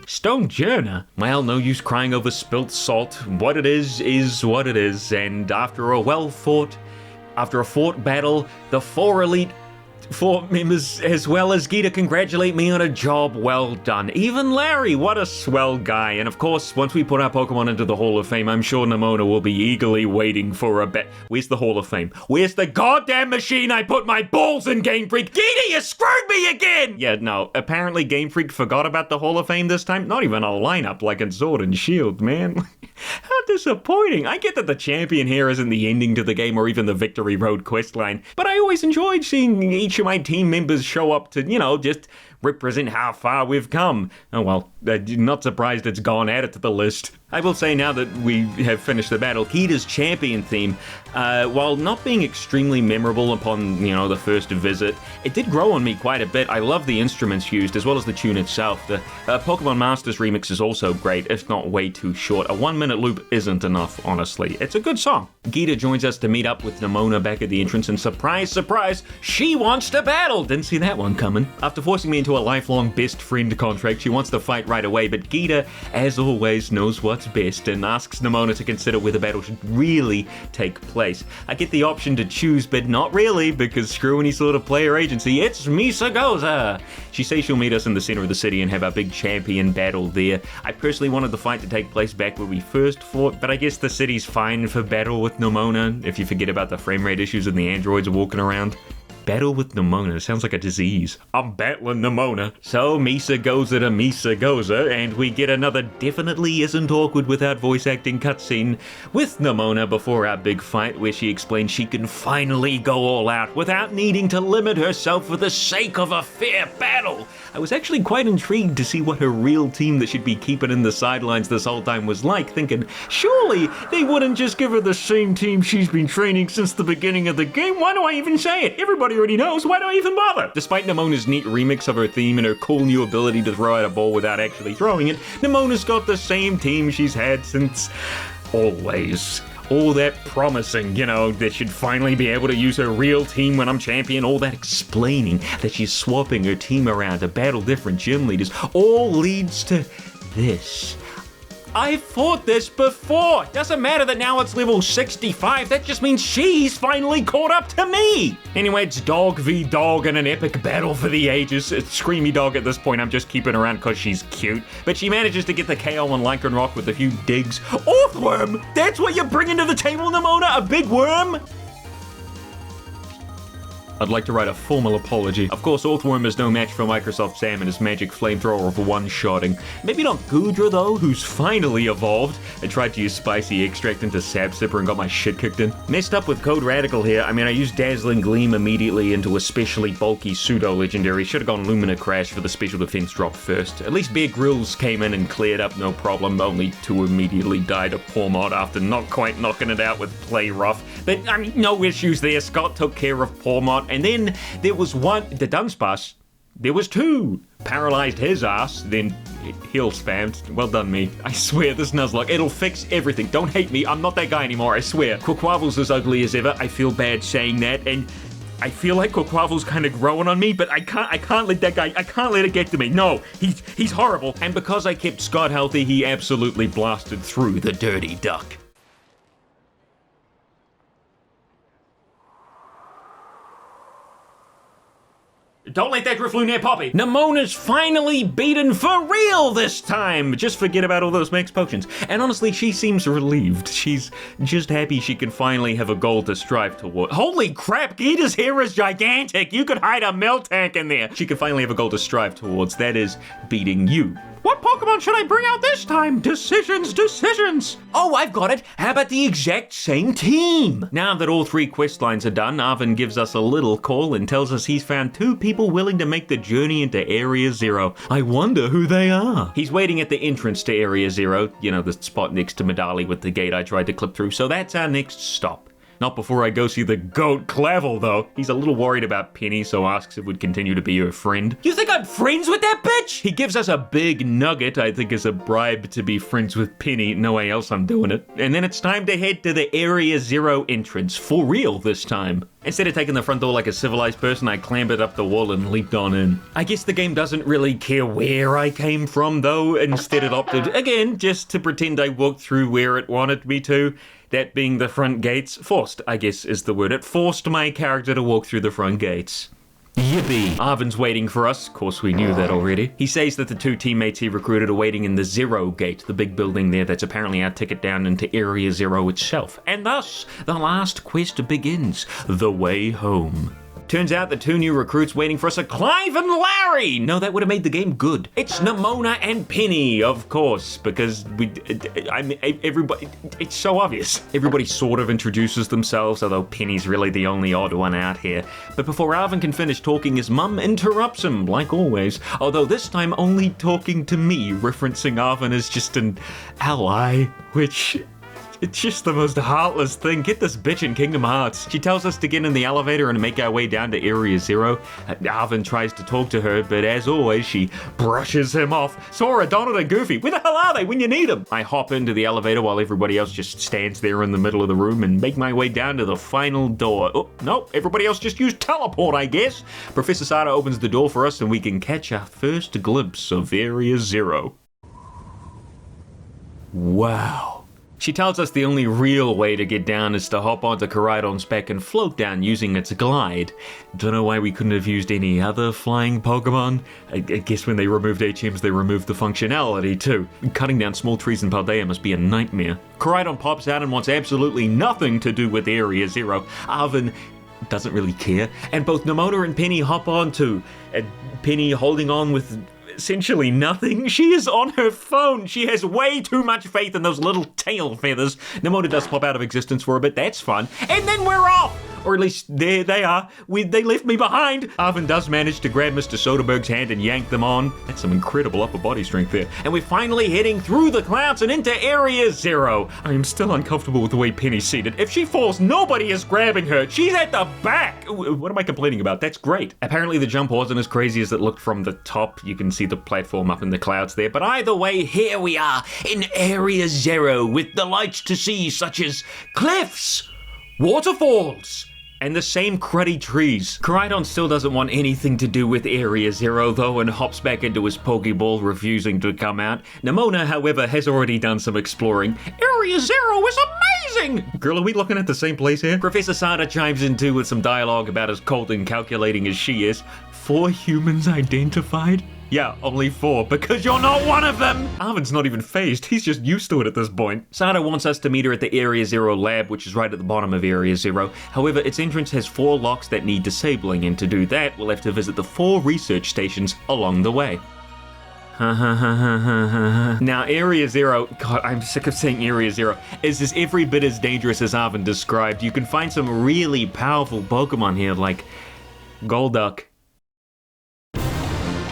Stonejourner? Well, no use crying over spilt salt. What it is what it is. And after a fought battle, the 4 elite members as well as Geeta congratulate me on a job well done. Even Larry, what a swell guy. And of course, once we put our Pokemon into the Hall of Fame, I'm sure Nemona will be eagerly waiting for a bet. Where's the Hall of Fame? Where's the goddamn machine I put my balls in, Game Freak? Geeta, you screwed me again! Yeah, no, apparently Game Freak forgot about the Hall of Fame this time. Not even a lineup like in Sword and Shield, man. How disappointing. I get that the champion here isn't the ending to the game or even the Victory Road questline, but I always enjoyed seeing each of my team members show up to, just represent how far we've come. Oh well, not surprised it's gone, add it to the list. I will say now that we have finished the battle, Geeta's champion theme, while not being extremely memorable upon, the first visit, it did grow on me quite a bit. I love the instruments used as well as the tune itself. The Pokemon Masters remix is also great, if not way too short. A 1-minute loop isn't enough, honestly. It's a good song. Geeta joins us to meet up with Nemona back at the entrance, and surprise, surprise, she wants to battle! Didn't see that one coming. After forcing me into a lifelong best friend contract, she wants to fight right away, but Geeta, as always, knows what's best and asks Nemona to consider where the battle should really take place. I get the option to choose, but not really, because screw any sort of player agency, it's Misagoza! She says she'll meet us in the center of the city and have our big champion battle there. I personally wanted the fight to take place back where we first fought, but I guess the city's fine for battle with Nemona, if you forget about the frame rate issues and the androids walking around. Battle with Nemona sounds like a disease. I'm battling Nemona. So Misagoza to Misagoza, and we get another definitely isn't awkward without voice acting cutscene with Nemona before our big fight, where she explains she can finally go all out without needing to limit herself for the sake of a fair battle. I was actually quite intrigued to see what her real team that she'd be keeping in the sidelines this whole time was like, thinking, surely they wouldn't just give her the same team she's been training since the beginning of the game. Why do I even say it? Everybody already knows. Why do I even bother? Despite Nemona's neat remix of her theme and her cool new ability to throw out a ball without actually throwing it, Nemona's got the same team she's had since always. All that promising, that she'd finally be able to use her real team when I'm champion, all that explaining that she's swapping her team around to battle different gym leaders, all leads to this. I fought this before. Doesn't matter that now it's level 65. That just means she's finally caught up to me. Anyway, it's dog v dog in an epic battle for the ages. It's Screamy Dog at this point. I'm just keeping her around because she's cute. But she manages to get the KO on Lycanroc with a few digs. Earthworm! That's what you're bringing to the table, Nemona? A big worm? I'd like to write a formal apology. Of course, Earthworm is no match for Microsoft Sam and his magic flamethrower of one-shotting. Maybe not Goodra, though, who's finally evolved. I tried to use spicy extract into Sap Sipper and got my shit kicked in. Messed up with Code Radical here. I used Dazzling Gleam immediately into a specially bulky pseudo-legendary. Should have gone Lumina Crash for the special defense drop first. At least Bear Grylls came in and cleared up no problem. Only 2 immediately died of Pawmot after not quite knocking it out with Play Rough. But, no issues there. Scott took care of Pawmot. And then there was one, the Dunsparce, there was 2. Paralyzed his ass, then heal spammed. Well done me. I swear, this Nuzlocke, it'll fix everything. Don't hate me, I'm not that guy anymore, I swear. Quaquaval's as ugly as ever, I feel bad saying that, and I feel like Quaquaval's kind of growing on me, but I can't let that guy, I can't let it get to me. No, he's horrible. And because I kept Scott healthy, he absolutely blasted through the dirty duck. Don't let that Drifloon Poppy. Nemona's finally beaten for real this time. Just forget about all those max potions. And honestly, she seems relieved. She's just happy she can finally have a goal to strive toward. Holy crap, Geeta's hair is gigantic. You could hide a milk tank in there. She can finally have a goal to strive towards. That is beating you. What Pokemon Pokemon should I bring out this time? Decisions. Oh, I've got it. How about the exact same team? Now that all 3 quest lines are done, Arven gives us a little call and tells us he's found 2 people willing to make the journey into Area 0. I wonder who they are. He's waiting at the entrance to Area 0, you know, the spot next to Medali with the gate I tried to clip through, so that's our next stop. Not before I go see the goat Clavel, though. He's a little worried about Penny, so asks if we'd continue to be her friend. You think I'm friends with that bitch? He gives us a big nugget, I think is a bribe to be friends with Penny. No way else I'm doing it. And then it's time to head to the Area 0 entrance. For real this time. Instead of taking the front door like a civilized person, I clambered up the wall and leaped on in. I guess the game doesn't really care where I came from, though. Instead it opted, again, just to pretend I walked through where it wanted me to. That being the front gates. Forced, I guess, is the word. It forced my character to walk through the front gates. Yippee! Arven's waiting for us. Of course, we knew that already. He says that the 2 teammates he recruited are waiting in the 0 gate, the big building there that's apparently our ticket down into Area 0 itself. And thus, the last quest begins. The way home. Turns out the 2 new recruits waiting for us are Clive and Larry! No, that would have made the game good. It's Nemona and Penny, of course, because everybody, it's so obvious. Everybody sort of introduces themselves, although Penny's really the only odd one out here. But before Arven can finish talking, his mum interrupts him, like always, although this time only talking to me, referencing Arven as just an ally, which... It's just the most heartless thing. Get this bitch in Kingdom Hearts. She tells us to get in the elevator and make our way down to Area 0. Arven tries to talk to her, but as always, she brushes him off. Sora, Donald, and Goofy, where the hell are they when you need them? I hop into the elevator while everybody else just stands there in the middle of the room and make my way down to the final door. Oh, no, everybody else just used teleport, I guess. Professor Sada opens the door for us and we can catch our first glimpse of Area 0. Wow. She tells us the only real way to get down is to hop onto Koraidon's back and float down using its glide. Don't know why we couldn't have used any other flying Pokemon. I guess when they removed HMs, they removed the functionality too. Cutting down small trees in Paldea must be a nightmare. Koraidon pops out and wants absolutely nothing to do with Area 0. Arven doesn't really care. And both Nemona and Penny hop on too. And Penny holding on with... essentially nothing. She is on her phone. She has way too much faith in those little tail feathers. Nemona does pop out of existence for a bit. That's fun. And then we're off! Or at least there they are. They left me behind. Arven does manage to grab Mr. Soderbergh's hand and yank them on. That's some incredible upper body strength there. And we're finally heading through the clouds and into Area 0. I am still uncomfortable with the way Penny's seated. If she falls, nobody is grabbing her. She's at the back. What am I complaining about? That's great. Apparently the jump wasn't as crazy as it looked from the top. You can see the platform up in the clouds there. But either way, here we are in Area 0 with the lights to see such as cliffs, waterfalls, and the same cruddy trees. Koraidon still doesn't want anything to do with Area 0 though and hops back into his Pokeball, refusing to come out. Nemona, however, has already done some exploring. Area 0 is amazing! Girl, are we looking at the same place here? Professor Sada chimes in too with some dialogue about as cold and calculating as she is. 4 humans identified? Yeah, only 4, because you're not one of them! Arven's not even phased, he's just used to it at this point. Sada wants us to meet her at the Area 0 lab, which is right at the bottom of Area 0. However, its entrance has 4 locks that need disabling, and to do that, we'll have to visit the 4 research stations along the way. Now, Area 0, God, I'm sick of saying Area 0, is every bit as dangerous as Arven described. You can find some really powerful Pokemon here, like Golduck.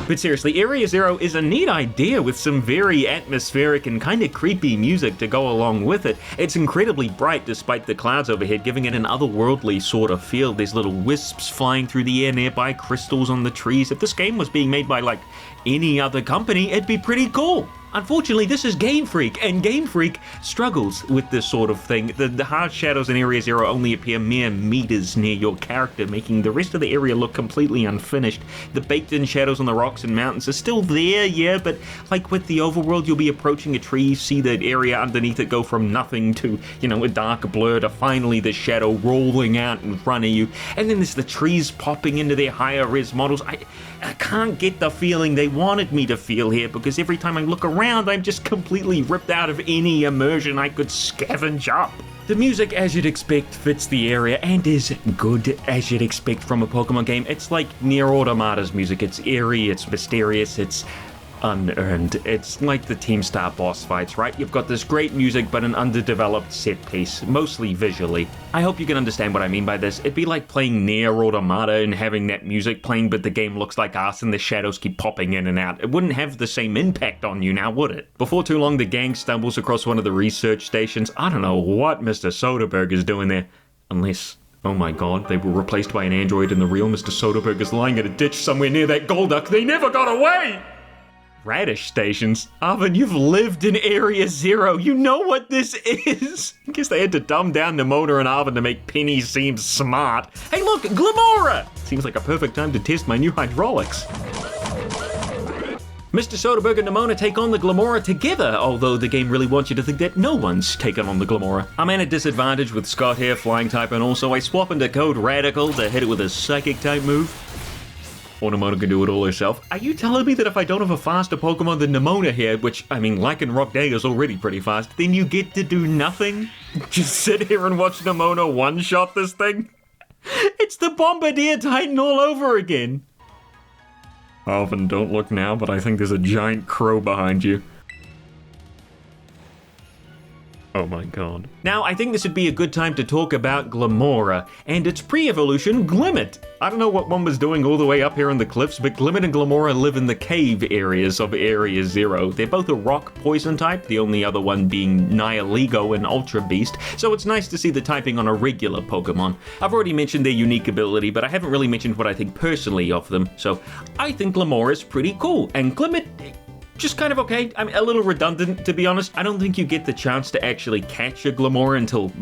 But seriously, Area 0 is a neat idea with some very atmospheric and kind of creepy music to go along with it. It's incredibly bright despite the clouds overhead, giving it an otherworldly sort of feel. There's little wisps flying through the air nearby, crystals on the trees. If this game was being made by, like, any other company, it'd be pretty cool. Unfortunately, this is Game Freak, and Game Freak struggles with this sort of thing. The hard shadows in Area 0 only appear mere meters near your character, making the rest of the area look completely unfinished. The baked-in shadows on the rocks and mountains are still there, yeah, but like with the overworld, you'll be approaching a tree, see the area underneath it go from nothing to, you know, a dark blur to finally the shadow rolling out in front of you. And then there's the trees popping into their higher-res models. I can't get the feeling they wanted me to feel here, because every time I look around, I'm just completely ripped out of any immersion I could scavenge up. The music, as you'd expect, fits the area and is good as you'd expect from a Pokemon game. It's like Nier Automata's music. It's eerie, it's mysterious, it's unearned. It's like the Team Star boss fights, right? You've got this great music, but an underdeveloped set piece, mostly visually. I hope you can understand what I mean by this. It'd be like playing Nier Automata and having that music playing, but the game looks like us and the shadows keep popping in and out. It wouldn't have the same impact on you now, would it? Before too long, the gang stumbles across one of the research stations. I don't know what Mr. Soderbergh is doing there. Unless, oh my god, they were replaced by an android and the real Mr. Soderbergh is lying in a ditch somewhere near that Golduck. They never got away! Radish stations? Arven, you've lived in Area Zero. You know what this is. I guess they had to dumb down Nemona and Arven to make Penny seem smart. Hey look, Glamora! Seems like a perfect time to test my new hydraulics. Mr. Soderbergh and Nemona take on the Glamora together, although the game really wants you to think that no one's taken on the Glamora. I'm at a disadvantage with Scott here, flying type, and also I swap into code Radical to hit it with a psychic type move. Or Nemona can do it all herself. Are you telling me that if I don't have a faster Pokemon than Nemona here, which, I mean, Lycan Rock Day is already pretty fast, then you get to do nothing? Just sit here and watch Nemona one-shot this thing? It's the Bombardier Titan all over again. Arven, don't look now, but I think there's a giant crow behind you. Oh my god. Now, I think this would be a good time to talk about Glamora, and its pre-evolution, Glimmet. I don't know what one was doing all the way up here in the cliffs, but Glimmet and Glamora live in the cave areas of Area Zero. They're both a rock poison type, the only other one being Nihilego and Ultra Beast, so it's nice to see the typing on a regular Pokemon. I've already mentioned their unique ability, but I haven't really mentioned what I think personally of them, so I think Glamora is pretty cool, and Glimmet, just kind of okay. I'm a little redundant, to be honest. I don't think you get the chance to actually catch a Glamora until,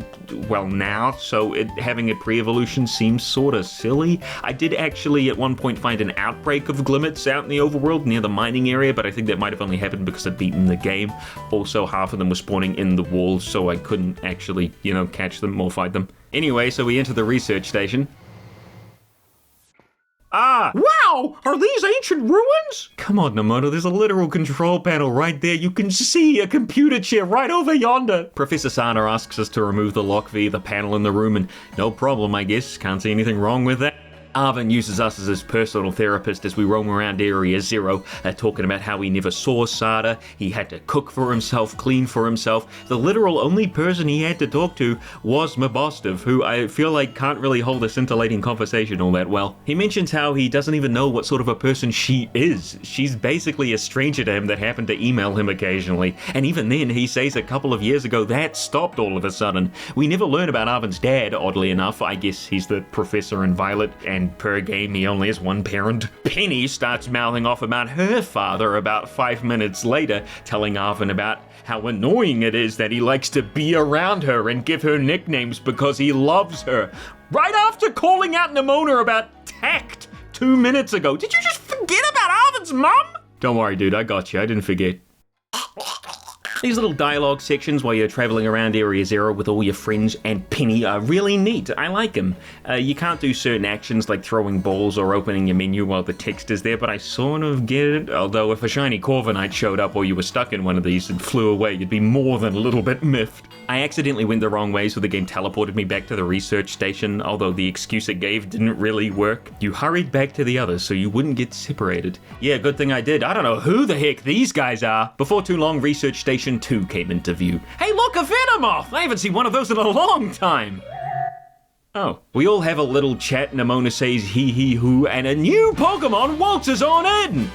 well, now, so having a pre-evolution seems sort of silly. I did actually at one point find an outbreak of Glimmets out in the overworld near the mining area, but I think that might have only happened because I'd beaten the game. Also, half of them were spawning in the walls, so I couldn't actually, catch them or fight them. Anyway, so we enter the research station. Ah! Wow! Are these ancient ruins? Come on, Nemona, there's a literal control panel right there. You can see a computer chair right over yonder. Professor Sana asks us to remove the lock via the panel in the room, and no problem, I guess. Can't see anything wrong with that. Arven uses us as his personal therapist as we roam around Area Zero, talking about how he never saw Sada, he had to cook for himself, clean for himself. The literal only person he had to talk to was Mabostov, who I feel like can't really hold a scintillating conversation all that well. He mentions how he doesn't even know what sort of a person she is. She's basically a stranger to him that happened to email him occasionally. And even then, he says a couple of years ago that stopped all of a sudden. We never learn about Arven's dad, oddly enough. I guess he's the professor in Violet, and per game he only has one parent. Penny starts mouthing off about her father about 5 minutes later, telling Arven about how annoying it is that he likes to be around her and give her nicknames because he loves her. Right after calling out Nemona about tact 2 minutes ago. Did you just forget about Arven's mum? Don't worry, dude, I got you. I didn't forget. These little dialogue sections while you're traveling around Area Zero with all your friends and Penny are really neat. I like them. You can't do certain actions like throwing balls or opening your menu while the text is there, but I sort of get it. Although if a shiny Corviknight showed up or you were stuck in one of these and flew away, you'd be more than a little bit miffed. I accidentally went the wrong way, so the game teleported me back to the research station, although the excuse it gave didn't really work. You hurried back to the others so you wouldn't get separated. Yeah, good thing I did. I don't know who the heck these guys are. Before too long, Research Station 2 came into view. Hey look, a Venomoth! I haven't seen one of those in a long time! Oh. We all have a little chat, Nemona says hee hoo, and a new Pokemon waltzes on in!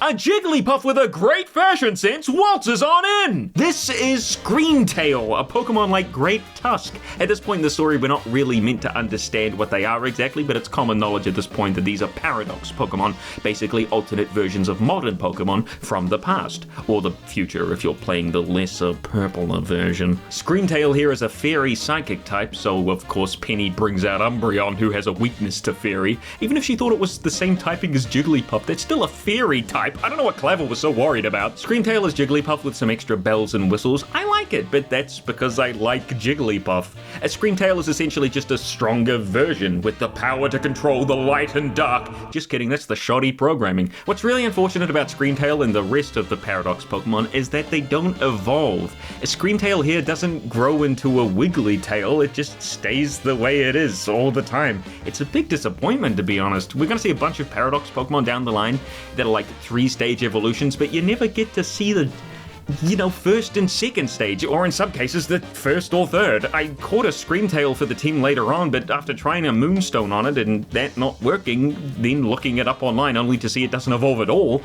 A Jigglypuff with a great fashion sense waltzes on in! This is Screamtail, a Pokemon like Great Tusk. At this point in the story, we're not really meant to understand what they are exactly, but it's common knowledge at this point that these are Paradox Pokemon, basically alternate versions of modern Pokemon from the past, or the future if you're playing the lesser, purpler version. Screamtail here is a Fairy Psychic type, so of course Penny brings out Umbreon, who has a weakness to Fairy. Even if she thought it was the same typing as Jigglypuff, that's still a Fairy type. I don't know what Clavel was so worried about. Screamtail is Jigglypuff with some extra bells and whistles. I like it, but that's because I like Jigglypuff. A Screamtail is essentially just a stronger version with the power to control the light and dark. Just kidding, that's the shoddy programming. What's really unfortunate about Screamtail and the rest of the Paradox Pokemon is that they don't evolve. A Screamtail here doesn't grow into a wiggly tail, it just stays the way it is all the time. It's a big disappointment, to be honest. We're gonna see a bunch of Paradox Pokemon down the line that are like 3-stage evolutions, but you never get to see the first and second stage, or in some cases, the first or third. I caught a Screamtail for the team later on, but after trying a Moonstone on it and that not working, then looking it up online only to see it doesn't evolve at all,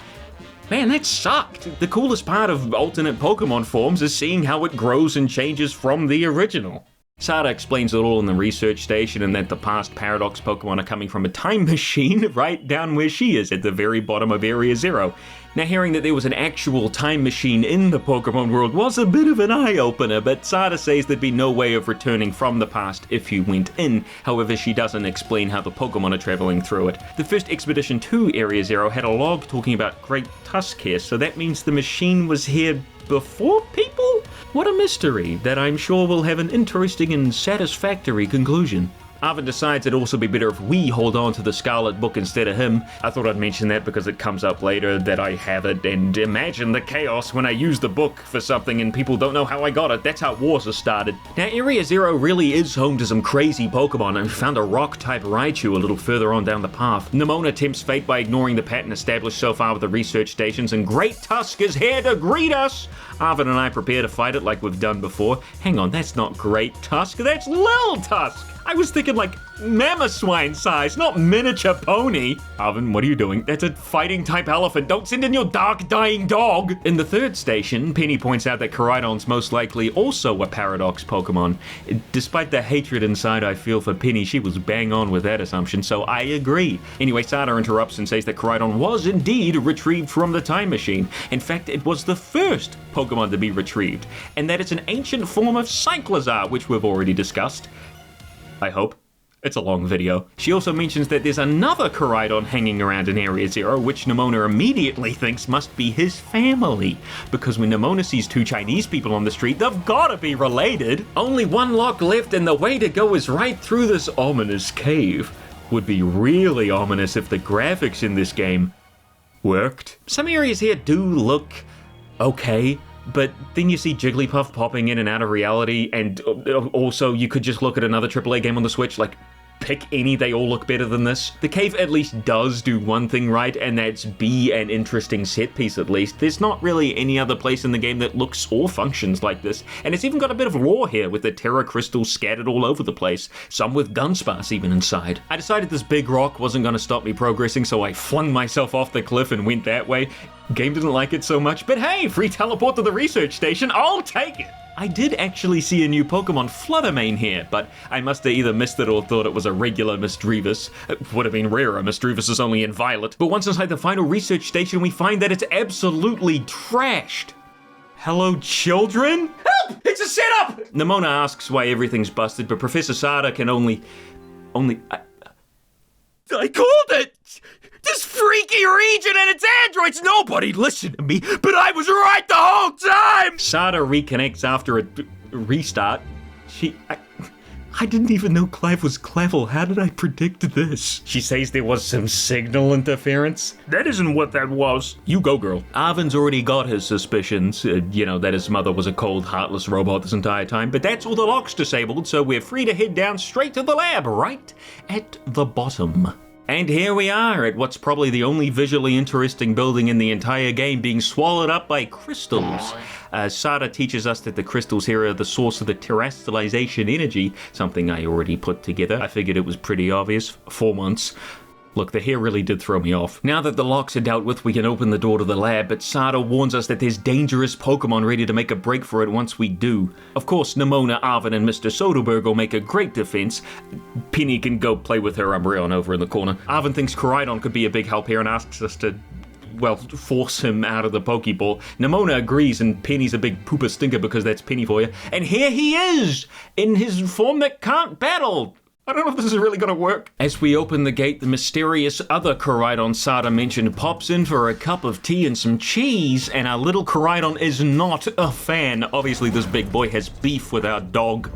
man, that sucked. The coolest part of alternate Pokemon forms is seeing how it grows and changes from the original. Sada explains it all in the research station and that the past Paradox Pokemon are coming from a time machine right down where she is at the very bottom of Area 0. Now, hearing that there was an actual time machine in the Pokemon world was a bit of an eye-opener, but Sada says there'd be no way of returning from the past if you went in. However, she doesn't explain how the Pokemon are traveling through it. The first expedition to Area 0 had a log talking about Great Tusk here, so that means the machine was here before people? What a mystery that I'm sure will have an interesting and satisfactory conclusion. Arven decides it'd also be better if we hold on to the Scarlet book instead of him. I thought I'd mention that because it comes up later that I have it, and imagine the chaos when I use the book for something and people don't know how I got it. That's how wars are started. Now, Area 0 really is home to some crazy Pokemon, and we found a rock-type Raichu a little further on down the path. Nemona tempts fate by ignoring the pattern established so far with the research stations, and Great Tusk is here to greet us! Arven and I prepare to fight it like we've done before. Hang on, that's not Great Tusk, that's Lil Tusk! I was thinking like Mamoswine size, not miniature pony. Arven, what are you doing? That's a fighting type elephant. Don't send in your dark dying dog. In the third station, Penny points out that Koraidon's most likely also a Paradox Pokemon. Despite the hatred inside I feel for Penny, she was bang on with that assumption, so I agree. Anyway, Sada interrupts and says that Koraidon was indeed retrieved from the time machine. In fact, it was the first Pokemon to be retrieved, and that it's an ancient form of Cyclizar, which we've already discussed. I hope. It's a long video. She also mentions that there's another Koraidon hanging around in Area 0, which Nemona immediately thinks must be his family. Because when Nemona sees 2 Chinese people on the street, they've gotta be related. Only one lock left, and the way to go is right through this ominous cave. Would be really ominous if the graphics in this game worked. Some areas here do look okay, but then you see Jigglypuff popping in and out of reality, and also you could just look at another AAA game on the Switch, like, pick any, they all look better than this. The cave at least does do one thing right, and that's be an interesting set piece at least. There's not really any other place in the game that looks or functions like this, and it's even got a bit of lore here with the Terra crystals scattered all over the place, some with Dunsparce even inside. I decided this big rock wasn't going to stop me progressing, so I flung myself off the cliff and went that way. Game didn't like it so much, but hey, free teleport to the research station, I'll take it! I did actually see a new Pokemon Fluttermane here, but I must have either missed it or thought it was a regular Misdreavus. It would have been rarer, Misdreavus is only in Violet. But once inside the final research station, we find that it's absolutely trashed. Hello, children? Help! It's a setup! Nemona asks why everything's busted, but Professor Sada can only... I called it! This freaky region and its androids! Nobody listened to me, but I was right the whole time! Sada reconnects after a restart. I didn't even know Clive was Clavel. How did I predict this? She says there was some signal interference. That isn't what that was. You go, girl. Arven's already got his suspicions. That his mother was a cold, heartless robot this entire time, but that's all the locks disabled, so we're free to head down straight to the lab, right at the bottom. And here we are at what's probably the only visually interesting building in the entire game being swallowed up by crystals. Sada teaches us that the crystals here are the source of the terrestrialization energy, something I already put together. I figured it was pretty obvious. 4 months. Look, the hair really did throw me off. Now that the locks are dealt with, we can open the door to the lab, but Sada warns us that there's dangerous Pokemon ready to make a break for it once we do. Of course, Nemona, Arven, and Mr. Soderbergh will make a great defense. Penny can go play with her Umbreon over in the corner. Arven thinks Koraidon could be a big help here and asks us to, force him out of the Pokeball. Nemona agrees, and Penny's a big pooper stinker because that's Penny for you. And here he is, in his form that can't battle. I don't know if this is really gonna work. As we open the gate, the mysterious other Koraidon Sada mentioned pops in for a cup of tea and some cheese, and our little Koraidon is not a fan. Obviously, this big boy has beef with our dog.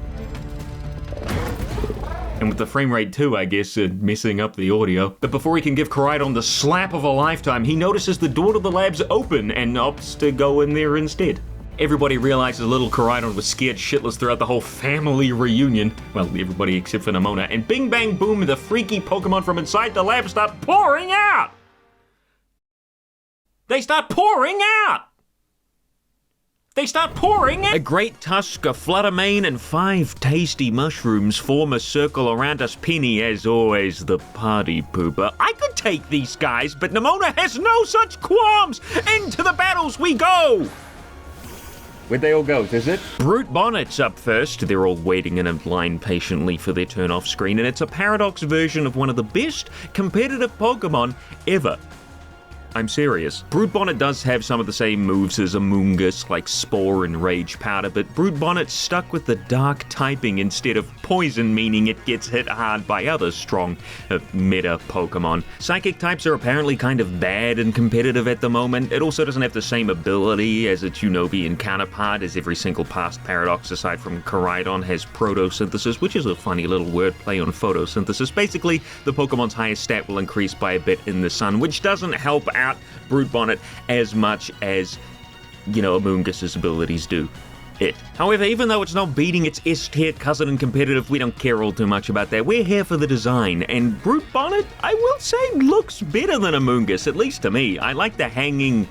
And with the frame rate too, I guess, messing up the audio. But before he can give Koraidon the slap of a lifetime, he notices the door to the lab's open and opts to go in there instead. Everybody realizes little Koraidon was scared shitless throughout the whole family reunion. Well, everybody except for Nemona. And bing bang boom, the freaky Pokemon from inside the lab start pouring out! They start pouring out! They start pouring out! A great tusk, a fluttermane, and 5 tasty mushrooms form a circle around us. Penny, as always, the party pooper. I could take these guys, but Nemona has no such qualms! Into the battles we go! Where'd they all go, is it? Brute Bonnet's up first. They're all waiting in a line patiently for their turn off screen, and it's a Paradox version of one of the best competitive Pokemon ever. I'm serious. Brute Bonnet does have some of the same moves as Amoonguss, like Spore and Rage Powder, but Brute Bonnet's stuck with the dark typing instead of poison, meaning it gets hit hard by other strong meta Pokemon. Psychic types are apparently kind of bad and competitive at the moment. It also doesn't have the same ability as its Unovian counterpart, as every single past Paradox aside from Koraidon has Protosynthesis, which is a funny little wordplay on photosynthesis. Basically, the Pokemon's highest stat will increase by a bit in the sun, which doesn't help out Brute Bonnet as much as, Amoonguss's abilities do it. However, even though it's not beating its S-tier cousin in competitive, we don't care all too much about that. We're here for the design, and Brute Bonnet, I will say, looks better than Amoonguss, at least to me. I like the hanging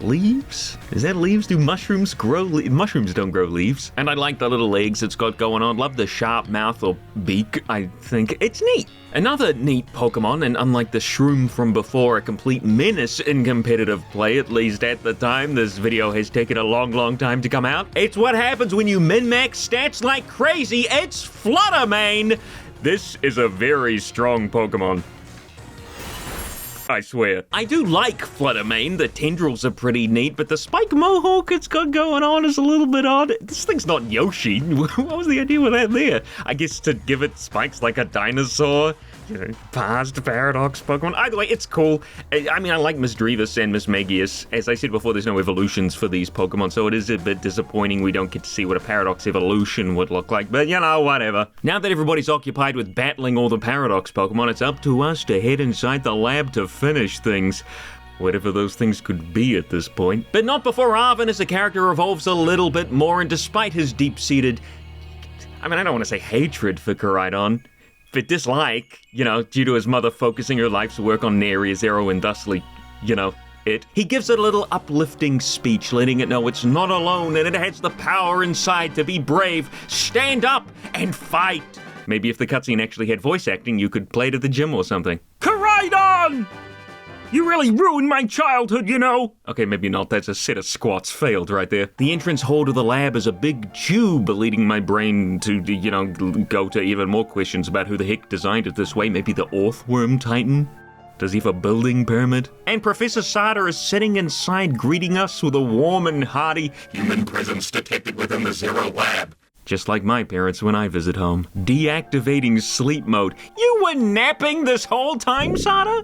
leaves? Is that leaves? Do mushrooms grow mushrooms don't grow leaves. And I like the little legs it's got going on. Love the sharp mouth or beak. I think it's neat. Another neat Pokemon, and unlike the Shroom from before, a complete menace in competitive play, at least at the time. This video has taken a long time to come out. It's what happens when you min-max stats like crazy. It's Fluttermane. This is a very strong Pokemon. I swear. I do like Fluttermane, the tendrils are pretty neat, but the spike mohawk it's got going on is a little bit odd. This thing's not Yoshi. What was the idea with that there? I guess to give it spikes like a dinosaur. Past Paradox Pokemon. Either way, it's cool. I mean, I like Miss Drevis and Miss Magius. As I said before, there's no evolutions for these Pokemon, so it is a bit disappointing we don't get to see what a Paradox evolution would look like, but whatever. Now that everybody's occupied with battling all the Paradox Pokemon, it's up to us to head inside the lab to finish things. Whatever those things could be at this point. But not before Arven as a character evolves a little bit more, and despite his deep-seated, I don't want to say hatred for Koraidon, but dislike, due to his mother focusing her life's work on Area Zero and thusly, it. He gives it a little uplifting speech, letting it know it's not alone and it has the power inside to be brave, stand up, and fight. Maybe if the cutscene actually had voice acting, you could play it at the gym or something. Koraidon! You really ruined my childhood, Okay, maybe not. That's a set of squats failed right there. The entrance hall to the lab is a big tube, leading my brain to, go to even more questions about who the heck designed it this way. Maybe the Orthworm Titan? Does he have a building permit? And Professor Sada is sitting inside greeting us with a warm and hearty human presence detected within the Zero Lab. Just like my parents when I visit home. Deactivating sleep mode. You were napping this whole time, Sada?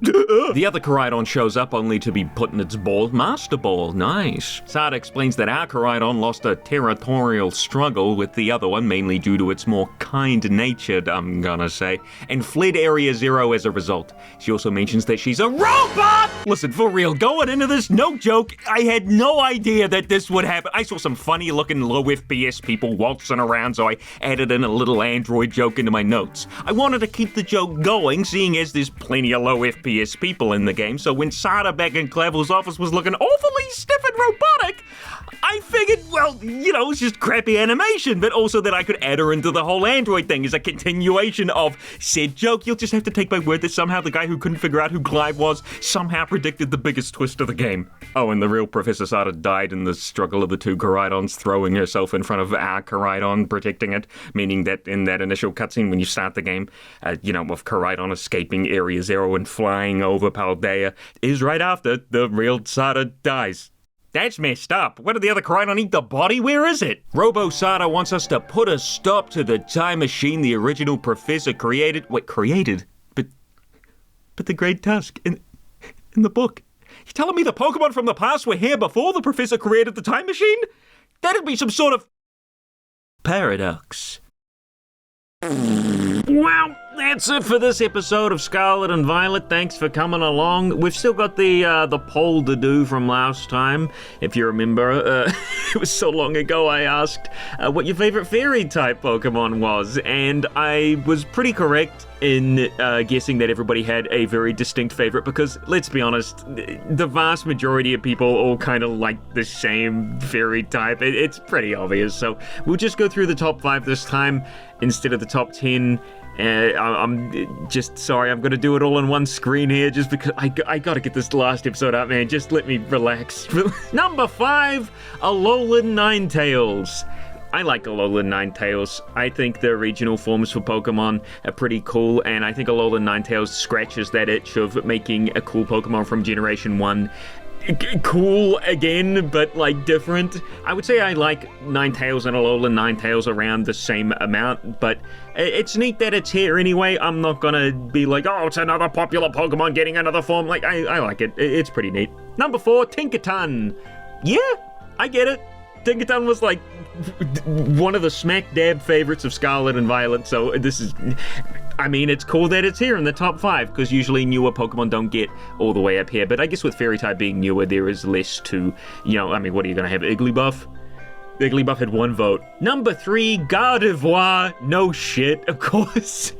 The other Koraidon shows up only to be put in its ball. Master Ball, nice. Sada explains that our Koraidon lost a territorial struggle with the other one, mainly due to its more kind-natured, I'm gonna say, and fled Area Zero as a result. She also mentions that she's a robot! Listen, for real, going into this, no joke, I had no idea that this would happen. I saw some funny-looking low FPS people waltzing around, so I added in a little android joke into my notes. I wanted to keep the joke going, seeing as there's plenty of low FPS people in the game, so when Sada back in Clavel's office was looking awfully stiff and robotic, I figured, it's just crappy animation, but also that I could add her into the whole android thing as a continuation of said joke. You'll just have to take my word that somehow the guy who couldn't figure out who Clive was somehow predicted the biggest twist of the game. Oh, and the real Professor Sada died in the struggle of the two Koraidons, throwing herself in front of our Koraidon, protecting it, meaning that in that initial cutscene when you start the game, of Koraidon escaping Area Zero and flying over Paldea, is right after the real Sada dies. That's messed up. What did the other Cryon eat the body? Where is it? RadicalSoda wants us to put a stop to the time machine the original professor created. Wait, created? But the Great Tusk in the book. You're telling me the Pokemon from the past were here before the professor created the time machine? That'd be some sort of paradox. Well, that's it for this episode of Scarlet and Violet. Thanks for coming along. We've still got the poll to do from last time. If you remember, it was so long ago I asked what your favorite fairy type Pokemon was, and I was pretty correct in guessing that everybody had a very distinct favorite because, let's be honest, the vast majority of people all kind of like the same fairy type. It's pretty obvious, so we'll just go through the top 5 this time instead of the top 10. I'm just sorry, I'm going to do it all on one screen here just because I got to get this last episode out, man. Just let me relax. Number 5, Alolan Ninetales. I like Alolan Ninetales. I think the regional forms for Pokemon are pretty cool, and I think Alolan Ninetales scratches that itch of making a cool Pokemon from Generation 1 cool again, but like different. I would say I like Ninetales and Alolan Ninetales around the same amount, but it's neat that it's here anyway. I'm not gonna be like, oh, it's another popular Pokemon getting another form. Like, I like it. It's pretty neat. Number 4, Tinkaton. Yeah, I get it. Tinkaton was like one of the smack dab favorites of Scarlet and Violet, so this is, I mean, it's cool that it's here in the top 5, because usually newer Pokemon don't get all the way up here, but I guess with Fairy type being newer, there is less to, I mean, what are you gonna have, Igglybuff? Igglybuff had 1 vote. Number 3, Gardevoir. No shit, of course.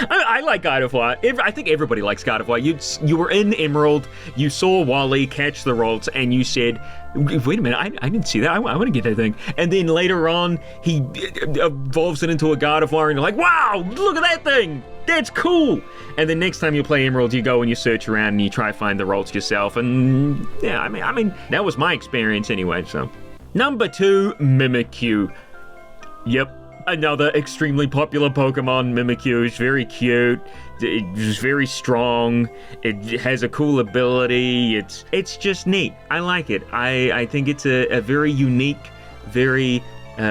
I like Gardevoir. I think everybody likes Gardevoir. You were in Emerald, you saw Wally catch the Ralts, and you said, wait a minute, I didn't see that. I want to get that thing. And then later on, he evolves it into a Gardevoir, and you're like, wow, look at that thing. That's cool. And then next time you play Emerald, you go and you search around and you try to find the Ralts yourself. And yeah, I mean, that was my experience anyway, so. Number 2, Mimikyu. Yep. Another extremely popular Pokemon. Mimikyu is very cute. It's very strong. It has a cool ability. It's just neat. I like it. I think it's a very unique, very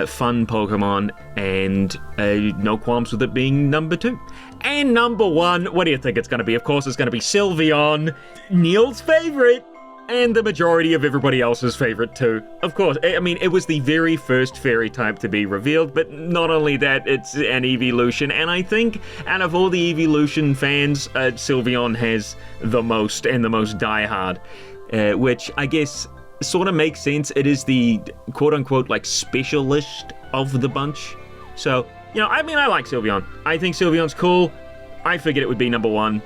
fun Pokemon, and no qualms with it being number 2. And number 1, what do you think it's going to be? Of course, it's going to be Sylveon, Neil's favorite. And the majority of everybody else's favorite too. Of course, I mean, it was the very first fairy type to be revealed, but not only that, it's an evolution, and I think out of all the evolution fans, Sylveon has the most, and the most diehard, which I guess sort of makes sense. It is the quote-unquote, like, specialist of the bunch. So, I mean, I like Sylveon. I think Sylveon's cool. I figured it would be number 1.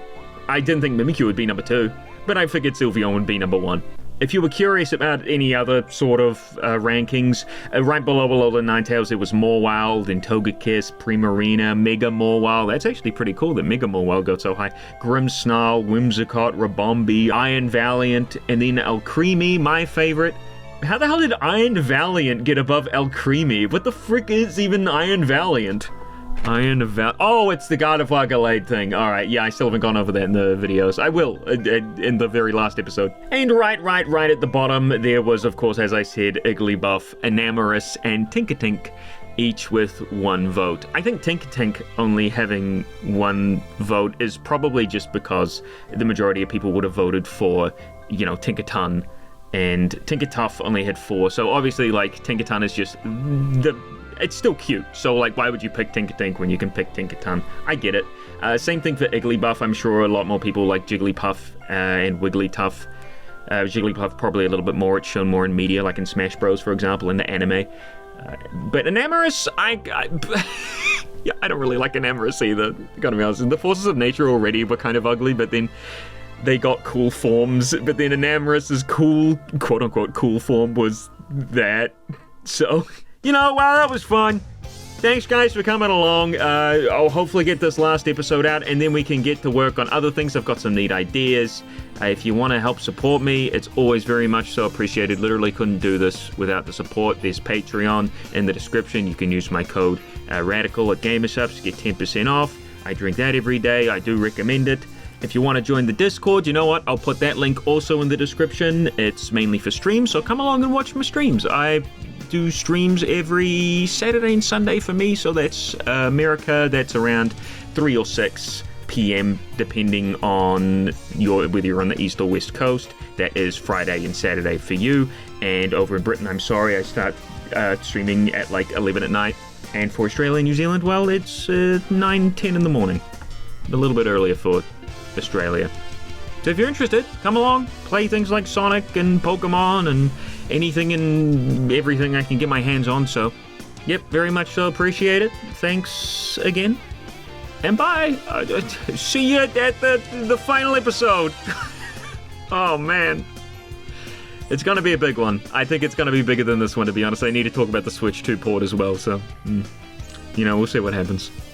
I didn't think Mimikyu would be number 2. But I figured Sylveon would be number 1. If you were curious about any other sort of rankings, right below Alolan Ninetales, there was Mawile, then Togekiss, Primarina, Mega Mawile. That's actually pretty cool that Mega Mawile got so high. Grimmsnarl, Whimsicott, Ribombee, Iron Valiant, and then Alcremie, my favorite. How the hell did Iron Valiant get above Alcremie? What the frick is even Iron Valiant? Oh, it's the Gardevoir Gallade thing. Alright, yeah, I still haven't gone over that in the videos. I will, in the very last episode. And right at the bottom, there was, of course, as I said, Igglybuff, Enamorus, and Tinkatink, each with 1 vote. I think Tinkatink only having 1 vote is probably just because the majority of people would have voted for, Tinkaton, and Tinkatuff only had 4, so obviously, like, Tinkaton is just it's still cute, so like, why would you pick Tinkatink when you can pick Tinkaton? I get it. Same thing for Igglybuff. I'm sure a lot more people like Jigglypuff and Wigglytuff. Jigglypuff probably a little bit more. It's shown more in media, like in Smash Bros, for example, in the anime. But Enamorus, yeah, I don't really like Enamorus either, gotta be honest. The forces of nature already were kind of ugly, but then they got cool forms, but then Enamorus's cool, quote-unquote cool form was that, so... well, that was fun. Thanks, guys, for coming along. I'll hopefully get this last episode out, and then we can get to work on other things. I've got some neat ideas. If you want to help support me, it's always very much so appreciated. Literally couldn't do this without the support. There's Patreon in the description. You can use my code RADICAL at GamerSupps to get 10% off. I drink that every day. I do recommend it. If you want to join the Discord, you know what? I'll put that link also in the description. It's mainly for streams, so come along and watch my streams. I do streams every Saturday and Sunday for me, so that's America. That's around 3 or 6 p.m. depending on whether you're on the East or West Coast. That is Friday and Saturday for you. And over in Britain, I'm sorry, I start streaming at like 11 at night. And for Australia and New Zealand, well, it's 9, 10 in the morning. A little bit earlier for Australia. So if you're interested, come along, play things like Sonic and Pokemon and anything and everything I can get my hands on. So, yep, very much so appreciate it. Thanks again. And bye. See you at the final episode. Oh, man. It's going to be a big one. I think it's going to be bigger than this one, to be honest. I need to talk about the Switch 2 port as well, so, we'll see what happens.